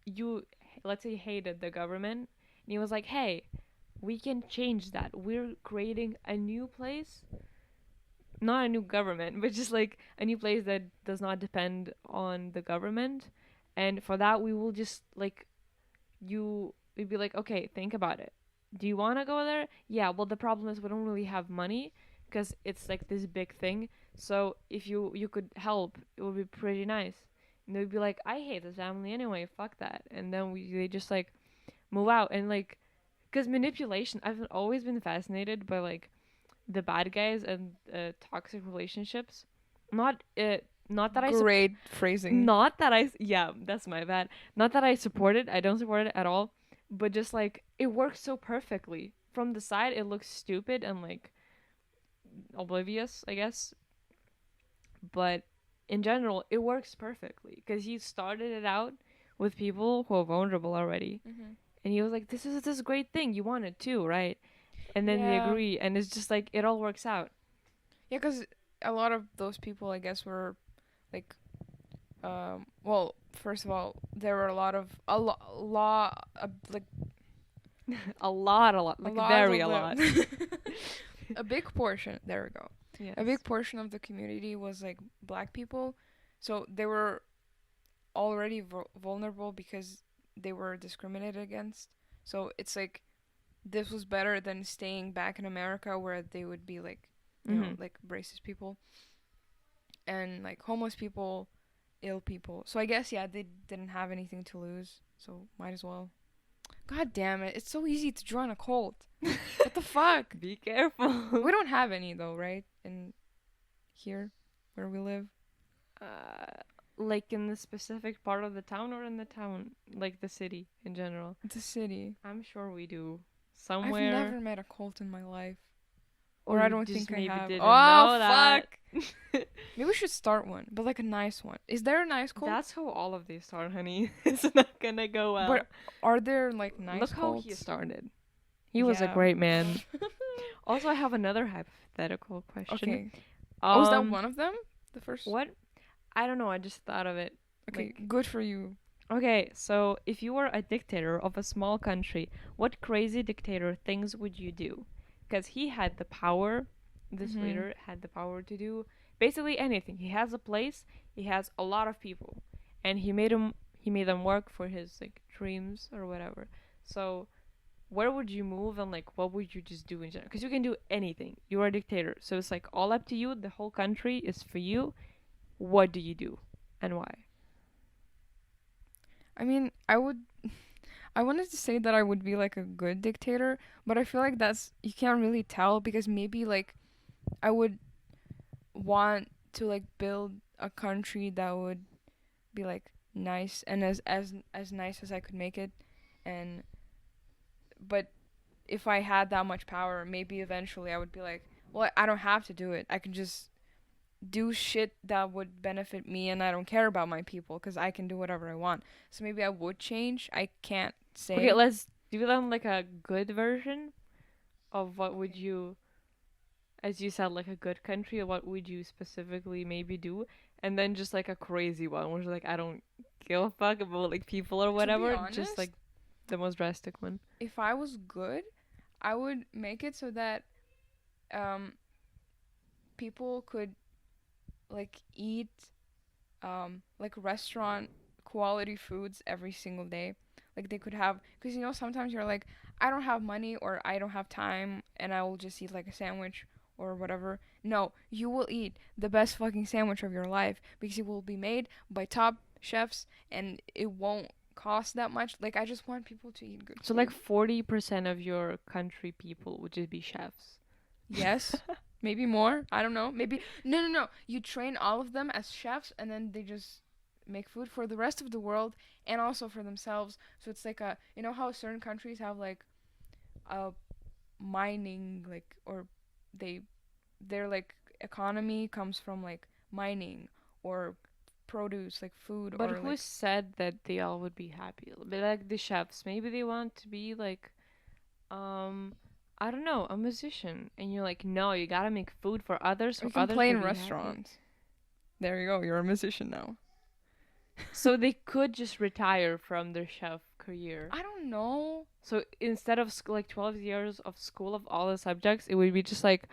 you, let's say, hated the government, and he was like, "Hey, we can change that. We're creating a new place, not a new government, but just like a new place that does not depend on the government. And for that, we will just like we'd be like, okay, think about it. Do you want to go there? Yeah. Well, the problem is we don't really have money because it's like this big thing. So if you could help, it would be pretty nice." And they'd be like, "I hate this family anyway. Fuck that." And then they just like move out and like, because manipulation. I've always been fascinated by like the bad guys and toxic relationships. Not not that I Great phrasing. yeah, that's my bad. Not that I support it. I don't support it at all. But just like it works so perfectly. From the side it looks stupid and like oblivious, I guess. But in general, it works perfectly because he started it out with people who are vulnerable already. Mm-hmm. And he was like, "This is this great thing. You want it too, right?" And then they Yeah. agree, and it's just like it all works out. Yeah, because a lot of those people, I guess, were like, well, first of all, there were a lot of like A lot, a like lot very of a lot. the a big portion. There we go. Yes. A big portion of the community was like black people, so they were already vulnerable because they were discriminated against. So it's like this was better than staying back in America where they would be like, you know, Mhm. like racist people and like homeless people, ill people. So I guess yeah, they didn't have anything to lose, so might as well. God damn it! It's so easy to join a cult. What the fuck? Be careful. We don't have any though, right? In here, where we live. uh, like in the specific part of the town or in the town, like the city in general. It's a city. I'm sure we do I've somewhere. never met a cult in my life. Or I you don't just think I maybe have. didn't Oh know that. fuck! Maybe we should start one, but like a nice one. Is there a nice cult? That's how all of these start, honey. It's not gonna go well. But are there like nice Look how he cults? started. He was a Yeah. great man. Also, I have another hypothetical question. Okay. Oh, is that Um, one of them? The first. What? I don't know. I just thought of it. Okay, Like, good for you. okay, so if you were a dictator of a small country, what crazy dictator things would you do? Because he had the power, this Mhm. leader had the power to do basically anything. He has a place, he has a lot of people, and he made them work for his like dreams or whatever. So where would you move and like what would you just do in general? Because you can do anything. You are a dictator, so it's like all up to you. The whole country is for you. What do you do, and why? I mean, I would. I wanted to say that I would be like a good dictator, but I feel like that's you can't really tell because maybe like I would want to like build a country that would be like nice and as nice as I could make it, and but if I had that much power, maybe eventually I would be like, well, I don't have to do it. I can just do shit that would benefit me and I don't care about my people because I can do whatever I want. So maybe I would change. I can't say. Okay, let's do them like a good version of what would you, as you said, like a good country, what would you specifically maybe do? And then just like a crazy one, where it's like, I don't give a fuck about like people or To be whatever, honest, just like the most drastic one. if I was good, I would make it so that um people could like eat like restaurant quality foods every single day. Like they could have cuz you know sometimes you're like I don't have money or I don't have time and I will just eat like a sandwich or whatever. No, you will eat the best fucking sandwich of your life because it will be made by top chefs and it won't cost that much. Like I just want people to eat good So food. like 40% of your country people would just be chefs. Yes. Maybe more. I don't know. Maybe no. You train all of them as chefs and then they just make food for the rest of the world and also for themselves. So it's like a you know how certain countries have like a mining like or they their like economy comes from like mining or produce, like food, But or who like said that they all would be happy? But like the chefs, maybe they want to be like, um, I don't know, a musician, and you're like, no, you gotta make food for others, so you can others play will in be happy. restaurants. There you go. You're a musician now. So they could just retire from their chef career. I don't know. So instead of like 12 years of school of all the subjects, it would be just like,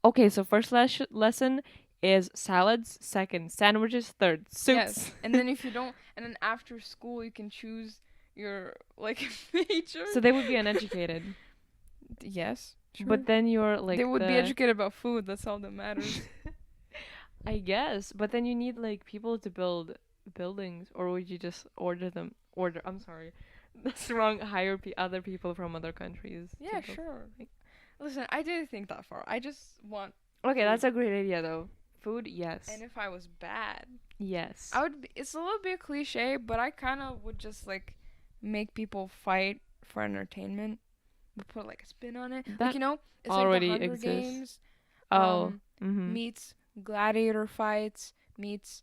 okay, so first lesson is salads, second sandwiches, third Yes, soups. and then if you don't, and then after school you can choose your like major. So they would be uneducated. Yes, sure. But then you're like they would be educated about food. That's all that matters. I guess, but then you need like people to build buildings, or would you just order them? Order. I'm sorry, that's wrong. Hire other people from other countries. to Yeah, build- sure. Listen, I didn't think that far. I just want. Okay, Food. that's a great idea though. Food, yes, And if I was bad, yes. I would. It's a little bit cliche, but I kind of would just like make people fight for entertainment, but put like a spin on it. That Like it's already like the Hunger exists. Games. Oh, mm-hmm. Meets gladiator fights meets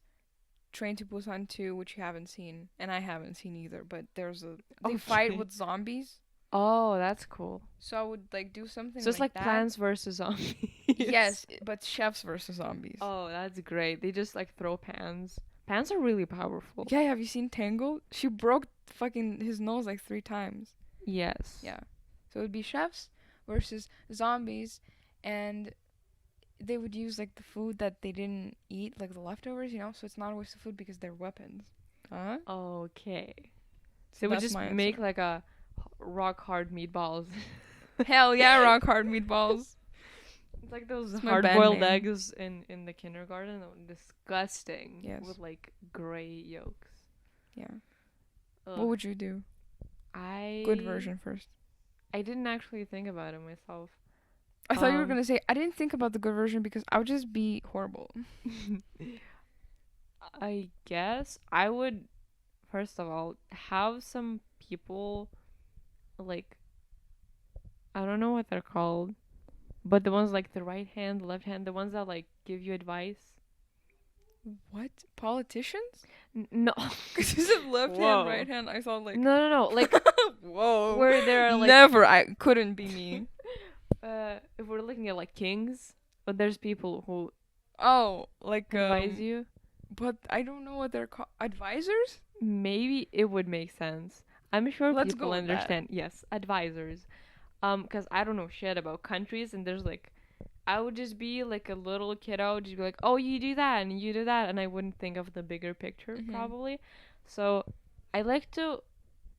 Train to Busan 2, which you haven't seen, and I haven't seen either. But they fight Okay. with zombies, Oh, that's cool. so I would like do something So it's like that. Plants vs Zombies. Yes, but chefs versus zombies. Oh, that's great. They just like throw pans. Pans are really powerful. Yeah, have you seen Tangled? She broke fucking his nose like 3 times. Yes. Yeah. So it would be chefs versus zombies, and they would use like the food that they didn't eat, like the leftovers, so it's not a waste of food because they're weapons. Huh? Okay. So They would that's just my make answer. like a rock hard meatballs. Hell yeah, rock hard meatballs. It's like those It's my hard band boiled name. eggs in the kindergarten. Disgusting. Yes. With like gray yolks. Yeah. Ugh. What would you do? I Good version first. I didn't actually think about it myself. I thought you were Um, gonna say I didn't think about the good version because I would just be horrible. I guess I would first of all have some people like I don't know what they're called, but the ones like the right hand, left hand, the ones that like give you advice. What? Politicians? No. Because you said left Whoa. hand, right hand. I thought like No. Like whoa. where they're like Never. I couldn't be me. if we're looking at like kings, but there's people who Oh, like advise you. But I don't know what they're called. Advisors? Maybe it would make sense. I'm sure Let's people go with that. understand. Yes, advisors. Cause I don't know shit about countries, and there's like, I would just be like a little kiddo, just be like, oh, you do that and you do that, and I wouldn't think of the bigger picture Mhm. probably. So, I like to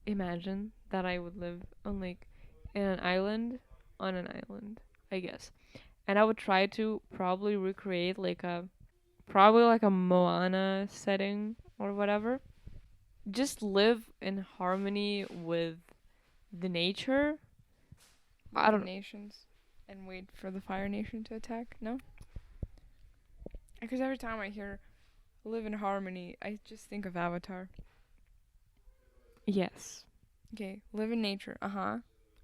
imagine that I would live on like in an island, on an island, I guess, and I would try to probably recreate like a Moana setting or whatever. Just live in harmony with the nature. I With the don't- nations and wait for the Fire Nation to attack. No. Because every time I hear "live in harmony," I just think of Avatar. Yes. Okay, live in nature.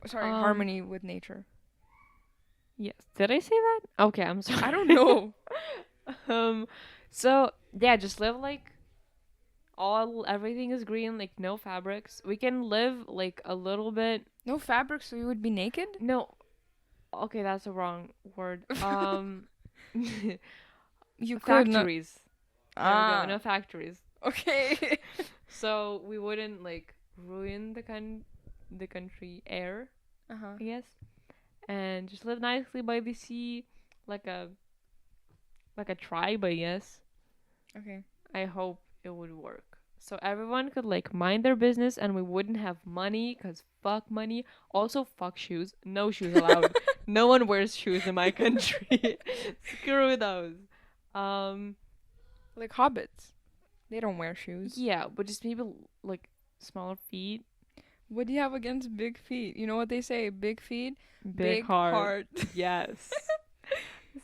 Sorry, Um, harmony with nature. Yes. Did I say that? Okay, I'm sorry. I don't know. So yeah, just live like everything is green, like no fabrics. We can live like a little bit. No fabric, so you would be naked. No. Okay, that's the wrong word. You could not. Factories. There we go, Ah. no factories. Okay. So we wouldn't like ruin the country air, I guess, and just live nicely by the sea, like a tribe, I guess. Okay. I hope it would work. So everyone could like mind their business, and we wouldn't have money, cause fuck money. Also, fuck shoes. No shoes allowed. No one wears shoes in my country. Screw those. Like hobbits. They don't wear shoes. Yeah, but just people like smaller feet, What do you have against big feet? You know what they say? Big feet, big heart. Yes.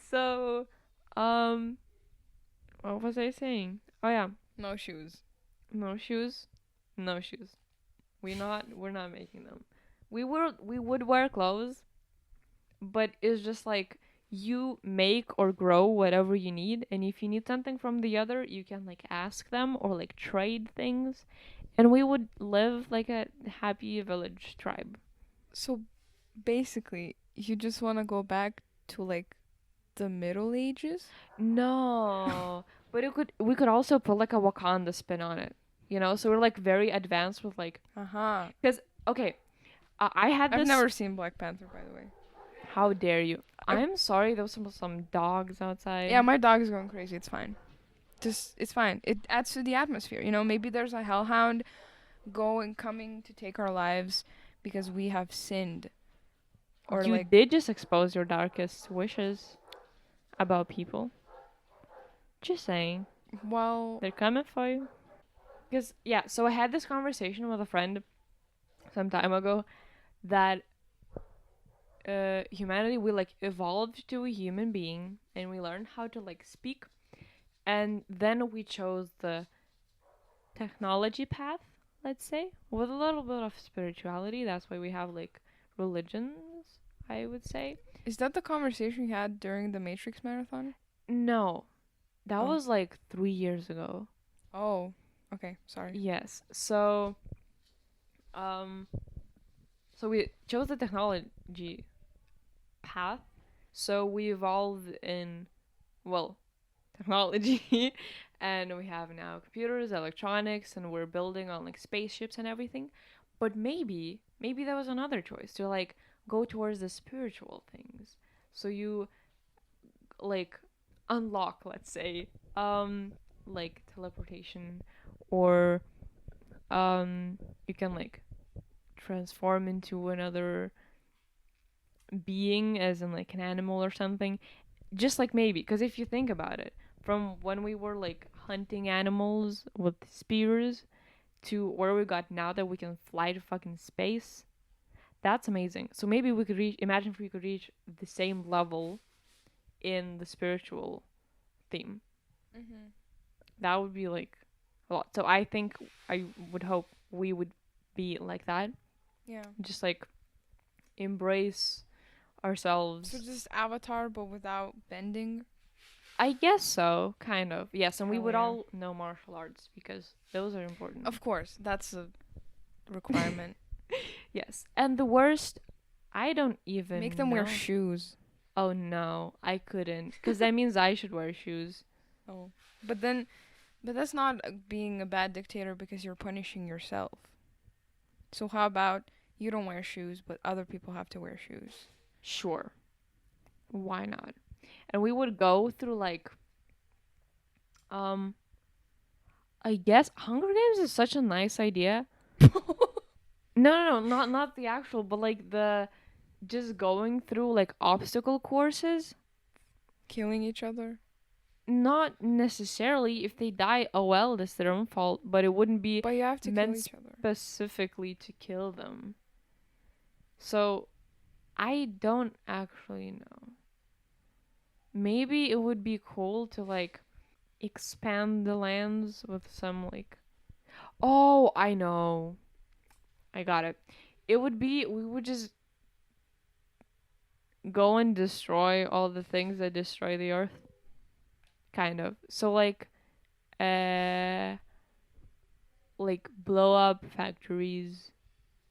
So, what was I saying? Oh yeah, No shoes. no shoes, no shoes. We're not making them. We would wear clothes, but it's just like you make or grow whatever you need, and if you need something from the other, you can like ask them or like trade things, and we would live like a happy village tribe. So basically, you just want to go back to like the Middle Ages? No, but we could also put like a Wakanda spin on it, you know? So we're like very advanced with like, Uh-huh. because okay, I had I've this. never seen Black Panther, by the way. How dare you? I, I'm sorry, there was some dogs outside. yeah, my dog is going crazy. It's fine. Just it's fine. It adds to the atmosphere. You know, maybe there's a hellhound going coming to take our lives because we have sinned. Or You like, did just expose your darkest wishes about people. Just saying. well, They're coming for you. Because, yeah, so I had this conversation with a friend some time ago that humanity, we like evolved to a human being and we learned how to like speak. And then we chose the technology path, let's say, with a little bit of spirituality. That's why we have like religions, I would say. is that the conversation you had during the Matrix marathon? No, that Oh. was like 3 years ago. Oh. Okay, sorry. Yes. Um, so we chose the technology path. So we evolved in, well, technology, and we have now computers, electronics, and we're building on like spaceships and everything. But maybe there was another choice to like go towards the spiritual things. So you like unlock, let's say, like teleportation, or you can like transform into another being, as in like an animal or something. Just like maybe, because if you think about it, from when we were like hunting animals with spears to where we got now that we can fly to fucking space, that's amazing. So maybe we could reach, imagine if we could reach the same level in the spiritual theme. Mhm. That would be like a lot. So I think, I would hope we would be like that. Yeah. Just like embrace ourselves. So just Avatar, but without bending. I guess so, kind of. Yes, and we Hell would yeah. all know martial arts because those are important. Of course, that's a requirement. Yes. And the worst, I don't even Make them know. wear shoes. Oh no, I couldn't. Because that means I should wear shoes. Oh. But then, but that's not being a bad dictator because you're punishing yourself. So how about you don't wear shoes, but other people have to wear shoes? Sure. Why not? And we would go through like, um, I guess Hunger Games is such a nice idea. No, not the actual, but like the just going through like obstacle courses. Killing each other? Not necessarily. If they die, oh well, that's their own fault. But it wouldn't be But you have to kill meant each other. specifically to kill them. So I don't actually know. Maybe it would be cool to like expand the lands with some like, oh, I know. I got it. It would be, we would just go and destroy all the things that destroy the earth. Kind of. So uh like blow up factories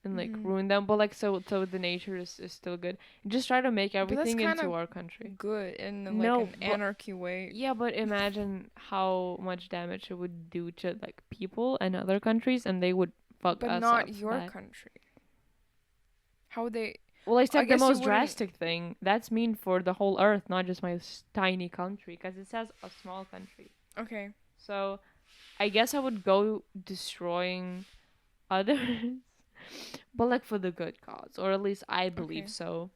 and like Mhm. ruin them, but like so the nature is still good. Just try to make But that's everything kind into of our country. good in like No, an but anarchy way. yeah, but imagine how much damage it would do to like people and other countries, and they would fuck But us not up your bad. country. How would they? Well, I I said the guess you most wouldn't. drastic thing. That's mean for the whole earth, not just my tiny country, because it says a small country. Okay. So I guess I would go destroying others, but like for the good cause, or at least I believe Okay. so.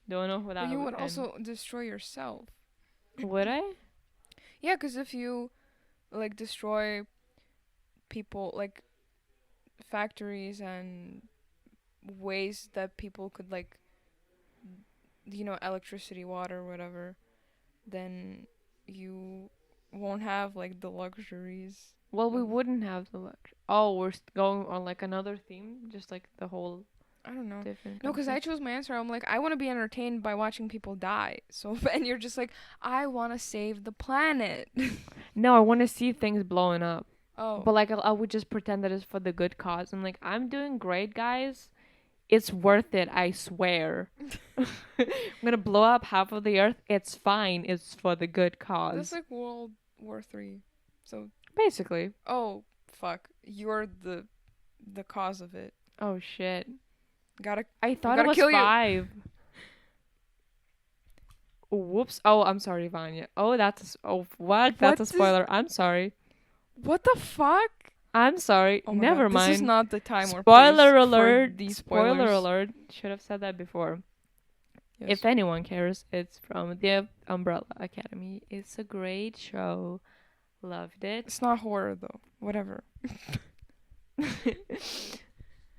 Don't know how But that you would would end. also destroy yourself. Would I? Yeah, because if you like destroy people, like factories and ways that people could like, electricity, water, whatever, then you won't have like the luxuries. Well, we of- wouldn't have the luxury. Oh, we're going on like another theme, just like the whole. I don't know. different No, because I countries. chose my answer. I'm like, I want to be entertained by watching people die. So, and you're just like, I want to save the planet. No, I want to see things blowing up. Oh. But like I would just pretend that it's for the good cause. I'm like, I'm doing great, guys. It's worth it, I swear. I'm gonna blow up half of the earth. It's fine. It's for the good That's cause. like World War III. So, Basically. oh, fuck. You're the cause of it. Oh shit. Gotta, I we thought it gotta was kill you. 5. Whoops. Oh, I'm sorry, Vanya. Oh, oh, what? That's What a is, spoiler. I'm sorry. what the fuck? I'm sorry. Oh my Never god, this is mind. not the time or place Spoiler for alert. these Spoiler spoilers. alert. Should have said that before. Yes. If anyone cares, it's from the Umbrella Academy. It's a great show. Loved it. It's not horror though. Whatever.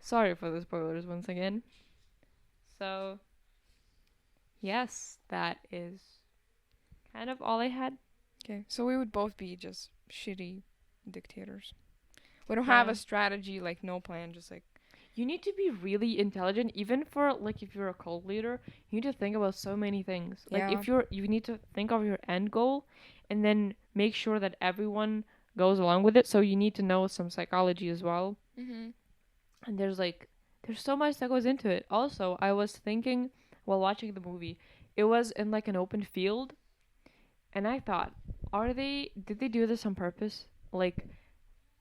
Sorry for the spoilers once again. So, yes, that is kind of all I had. Okay, so we would both be just shitty dictators. We don't have Yeah. a strategy, like no plan, just like You need to be really intelligent, even for like if you're a cult leader. You need to think about so many things. Like Yeah. if you need to think of your end goal, and then make sure that everyone goes along with it. So you need to know some psychology as well. And there's so much that goes into it. Also, I was thinking while watching the movie, it was in like an open field, and I thought, did they do this on purpose? Like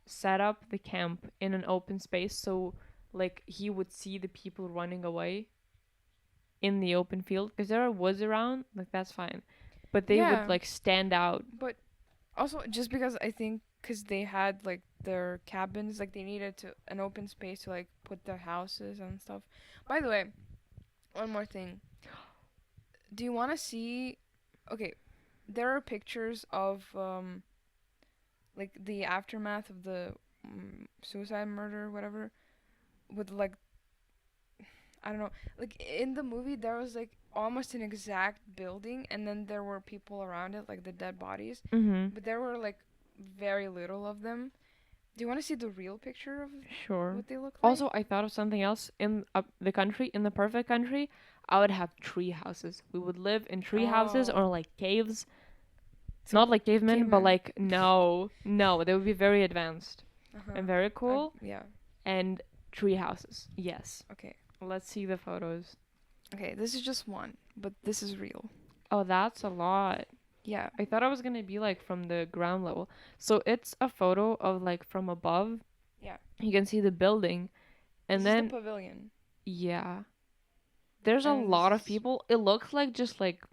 set up the camp in an open space so like he would see the people running away in the open field because there are woods around, like that's fine. But they Yeah. would like stand out. But also, just because I think, because they had like their cabins, like they needed to an open space to like put their houses and stuff. By the way, one more thing. Do you want to see? Okay, there are pictures of like the aftermath of the suicide murder, whatever, with like, I don't know, like in the movie there was like almost an exact building, and then there were people around it, like the dead bodies, Mm-hmm. but there were like very little of them. Do you want to see the real picture of Sure. what they look like? Also, I thought of something else. In the country, in the perfect country, I would have tree houses. We would live in tree houses Oh. or like caves. So Not like cavemen, but cavemen. like no, they would be very advanced Uh-huh. and very cool. Yeah. And tree houses, yes. Okay. Let's see the photos. Okay, this is just one, but this is real. Oh, that's a lot. Yeah. I thought I was gonna be like from the ground level. So it's a photo of like from above. Yeah. You can see the building, and This then is the pavilion. yeah, there's a And lot of this is- people. It looks like just like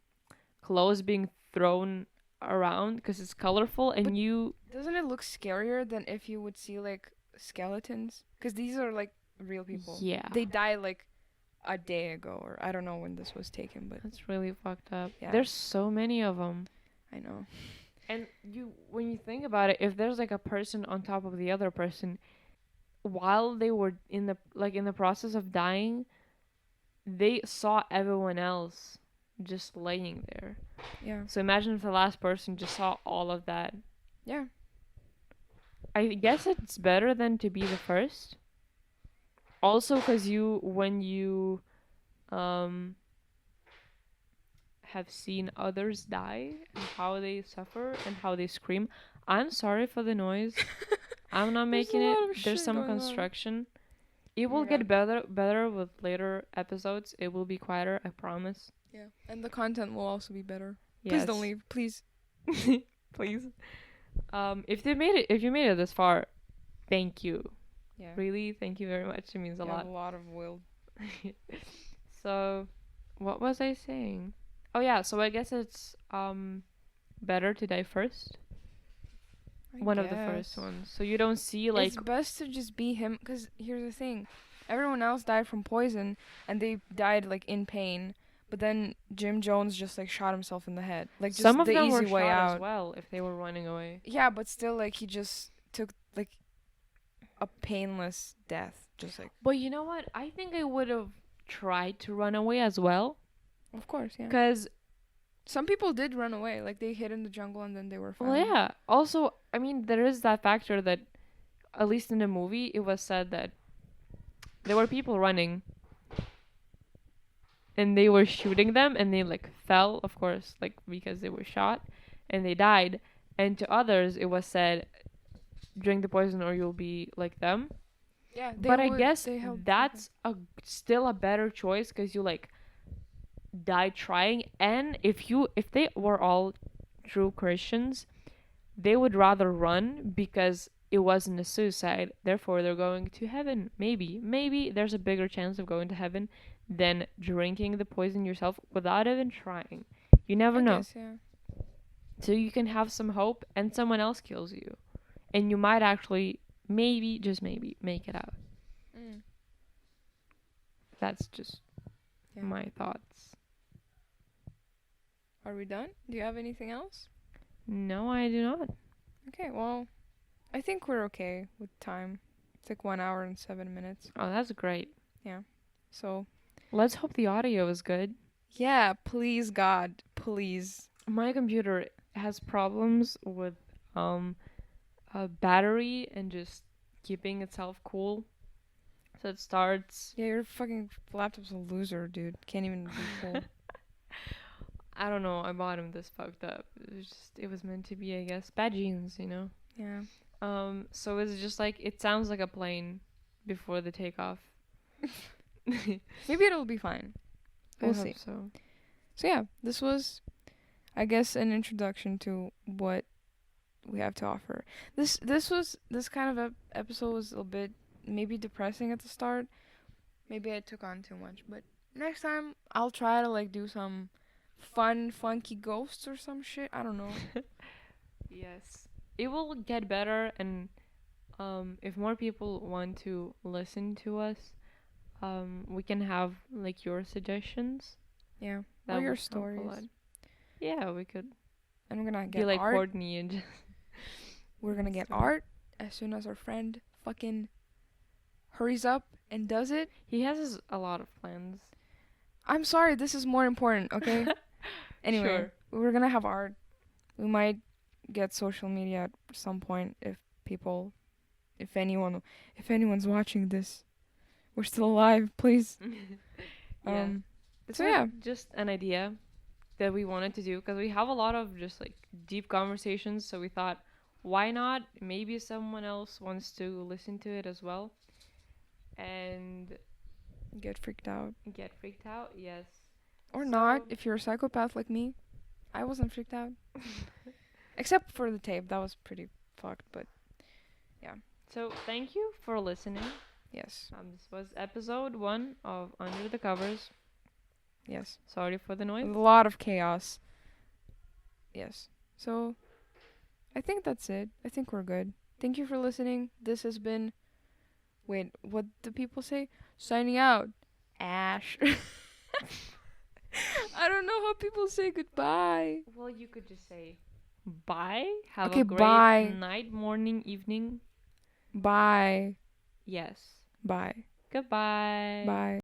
clothes being thrown around because it's colorful, and But- you Doesn't it look scarier than if you would see like skeletons? Because these are like real people. yeah, They died like a day ago, or I don't know when this was taken, but that's really fucked up. Yeah. There's so many of them. I know. And when you think about it, if there's like a person on top of the other person, while they were in the process of dying, they saw everyone else just laying there. Yeah. So imagine if the last person just saw all of that. Yeah. I guess it's better than to be the first. Also, because when you have seen others die and how they suffer and how they scream. I'm sorry for the noise. I'm not There's making a it. lot of There's shit some going on. construction. It will Yeah. get better with later episodes. It will be quieter, I promise. Yeah. And the content will also be better. Yes. Please don't leave. Please. Please. If you made it this far, thank you. Yeah. Really, thank you very much. It means a You have lot. a lot of will. So, what was I saying? Oh yeah, so I guess it's better to die first. One of the first guess. ones. So you don't see like It's best to just be him, because here's the thing. Everyone else died from poison, and they died like in pain. But then Jim Jones just like shot himself in the head. Like just some of the them easy were way shot out. as well if they were running away. Yeah, but still, like he just took like a painless death. Just like, But you know what? I think I would have tried to run away as well. of course, yeah. Because, Some people did run away. Like they hid in the jungle and then they were found. well, yeah. Also, I mean, there is that factor that, at least in the movie, it was said that there were people running and they were shooting them, and they like fell, of course, like because they were shot, and they died. And to others, it was said, drink the poison or you'll be like them. Yeah, But I guess they held that's still a better choice because you like die trying. And if they were all true Christians, they would rather run because it wasn't a suicide. Therefore, they're going to heaven. Maybe there's a bigger chance of going to heaven than drinking the poison yourself without even trying. You never I know. guess, yeah. So you can have some hope, and someone else kills you, and you might actually, maybe, just maybe, make it out. Mm. That's just Yeah. my thoughts. Are we done? Do you have anything else? No, I do not. Okay, well, I think we're okay with time. It's like 1 hour and 7 minutes. Oh, that's great. So, Let's hope the audio is good. yeah, please, God, please. My computer has problems with a battery and just keeping itself cool. So it starts. Yeah, your fucking laptop's a loser, dude. Can't even be cool. I don't know. I bought him this fucked up. It was meant to be, I guess. Bad genes, you know. Yeah. So it's just like it sounds like a plane before the takeoff. Maybe it'll be fine. We'll I hope see. so. So yeah, this was, I guess, an introduction to what we have to offer. This kind of episode was a little bit maybe depressing at the start. Maybe I took on too much, but next time I'll try to like do some fun, funky ghosts or some shit. I don't know. Yes. It will get better, and if more people want to listen to us, we can have like your suggestions. Yeah. That Or your would help a lot. stories. Yeah, we could And we're gonna be get like art. Courtney and just We're gonna get Sorry. art as soon as our friend fucking hurries up and does it. he has a lot of plans. I'm sorry, this is more important, okay? Anyway, Sure. we're gonna have art. We might get social media at some point if anyone's watching this. We're still alive, please. Yeah. It's So like yeah. just an idea that we wanted to do because we have a lot of just like deep conversations. So we thought, why not? Maybe someone else wants to listen to it as well, and Get freaked out. get freaked out. Yes. Or So- not, if you're a psychopath like me. I wasn't freaked out. Except for the tape, that was pretty fucked, but So thank you for listening. yes. This was episode 1 of Under the Covers. Yes. Sorry for the A noise. lot of chaos. Yes. So, I think that's it. I think we're good. Thank you for listening. This has been. Wait, what do people say? Signing out. Ash. I don't know how people say goodbye. Well, you could just say bye. Have Okay, a great bye. night, morning, evening. Bye. Yes. Bye. Goodbye. Bye.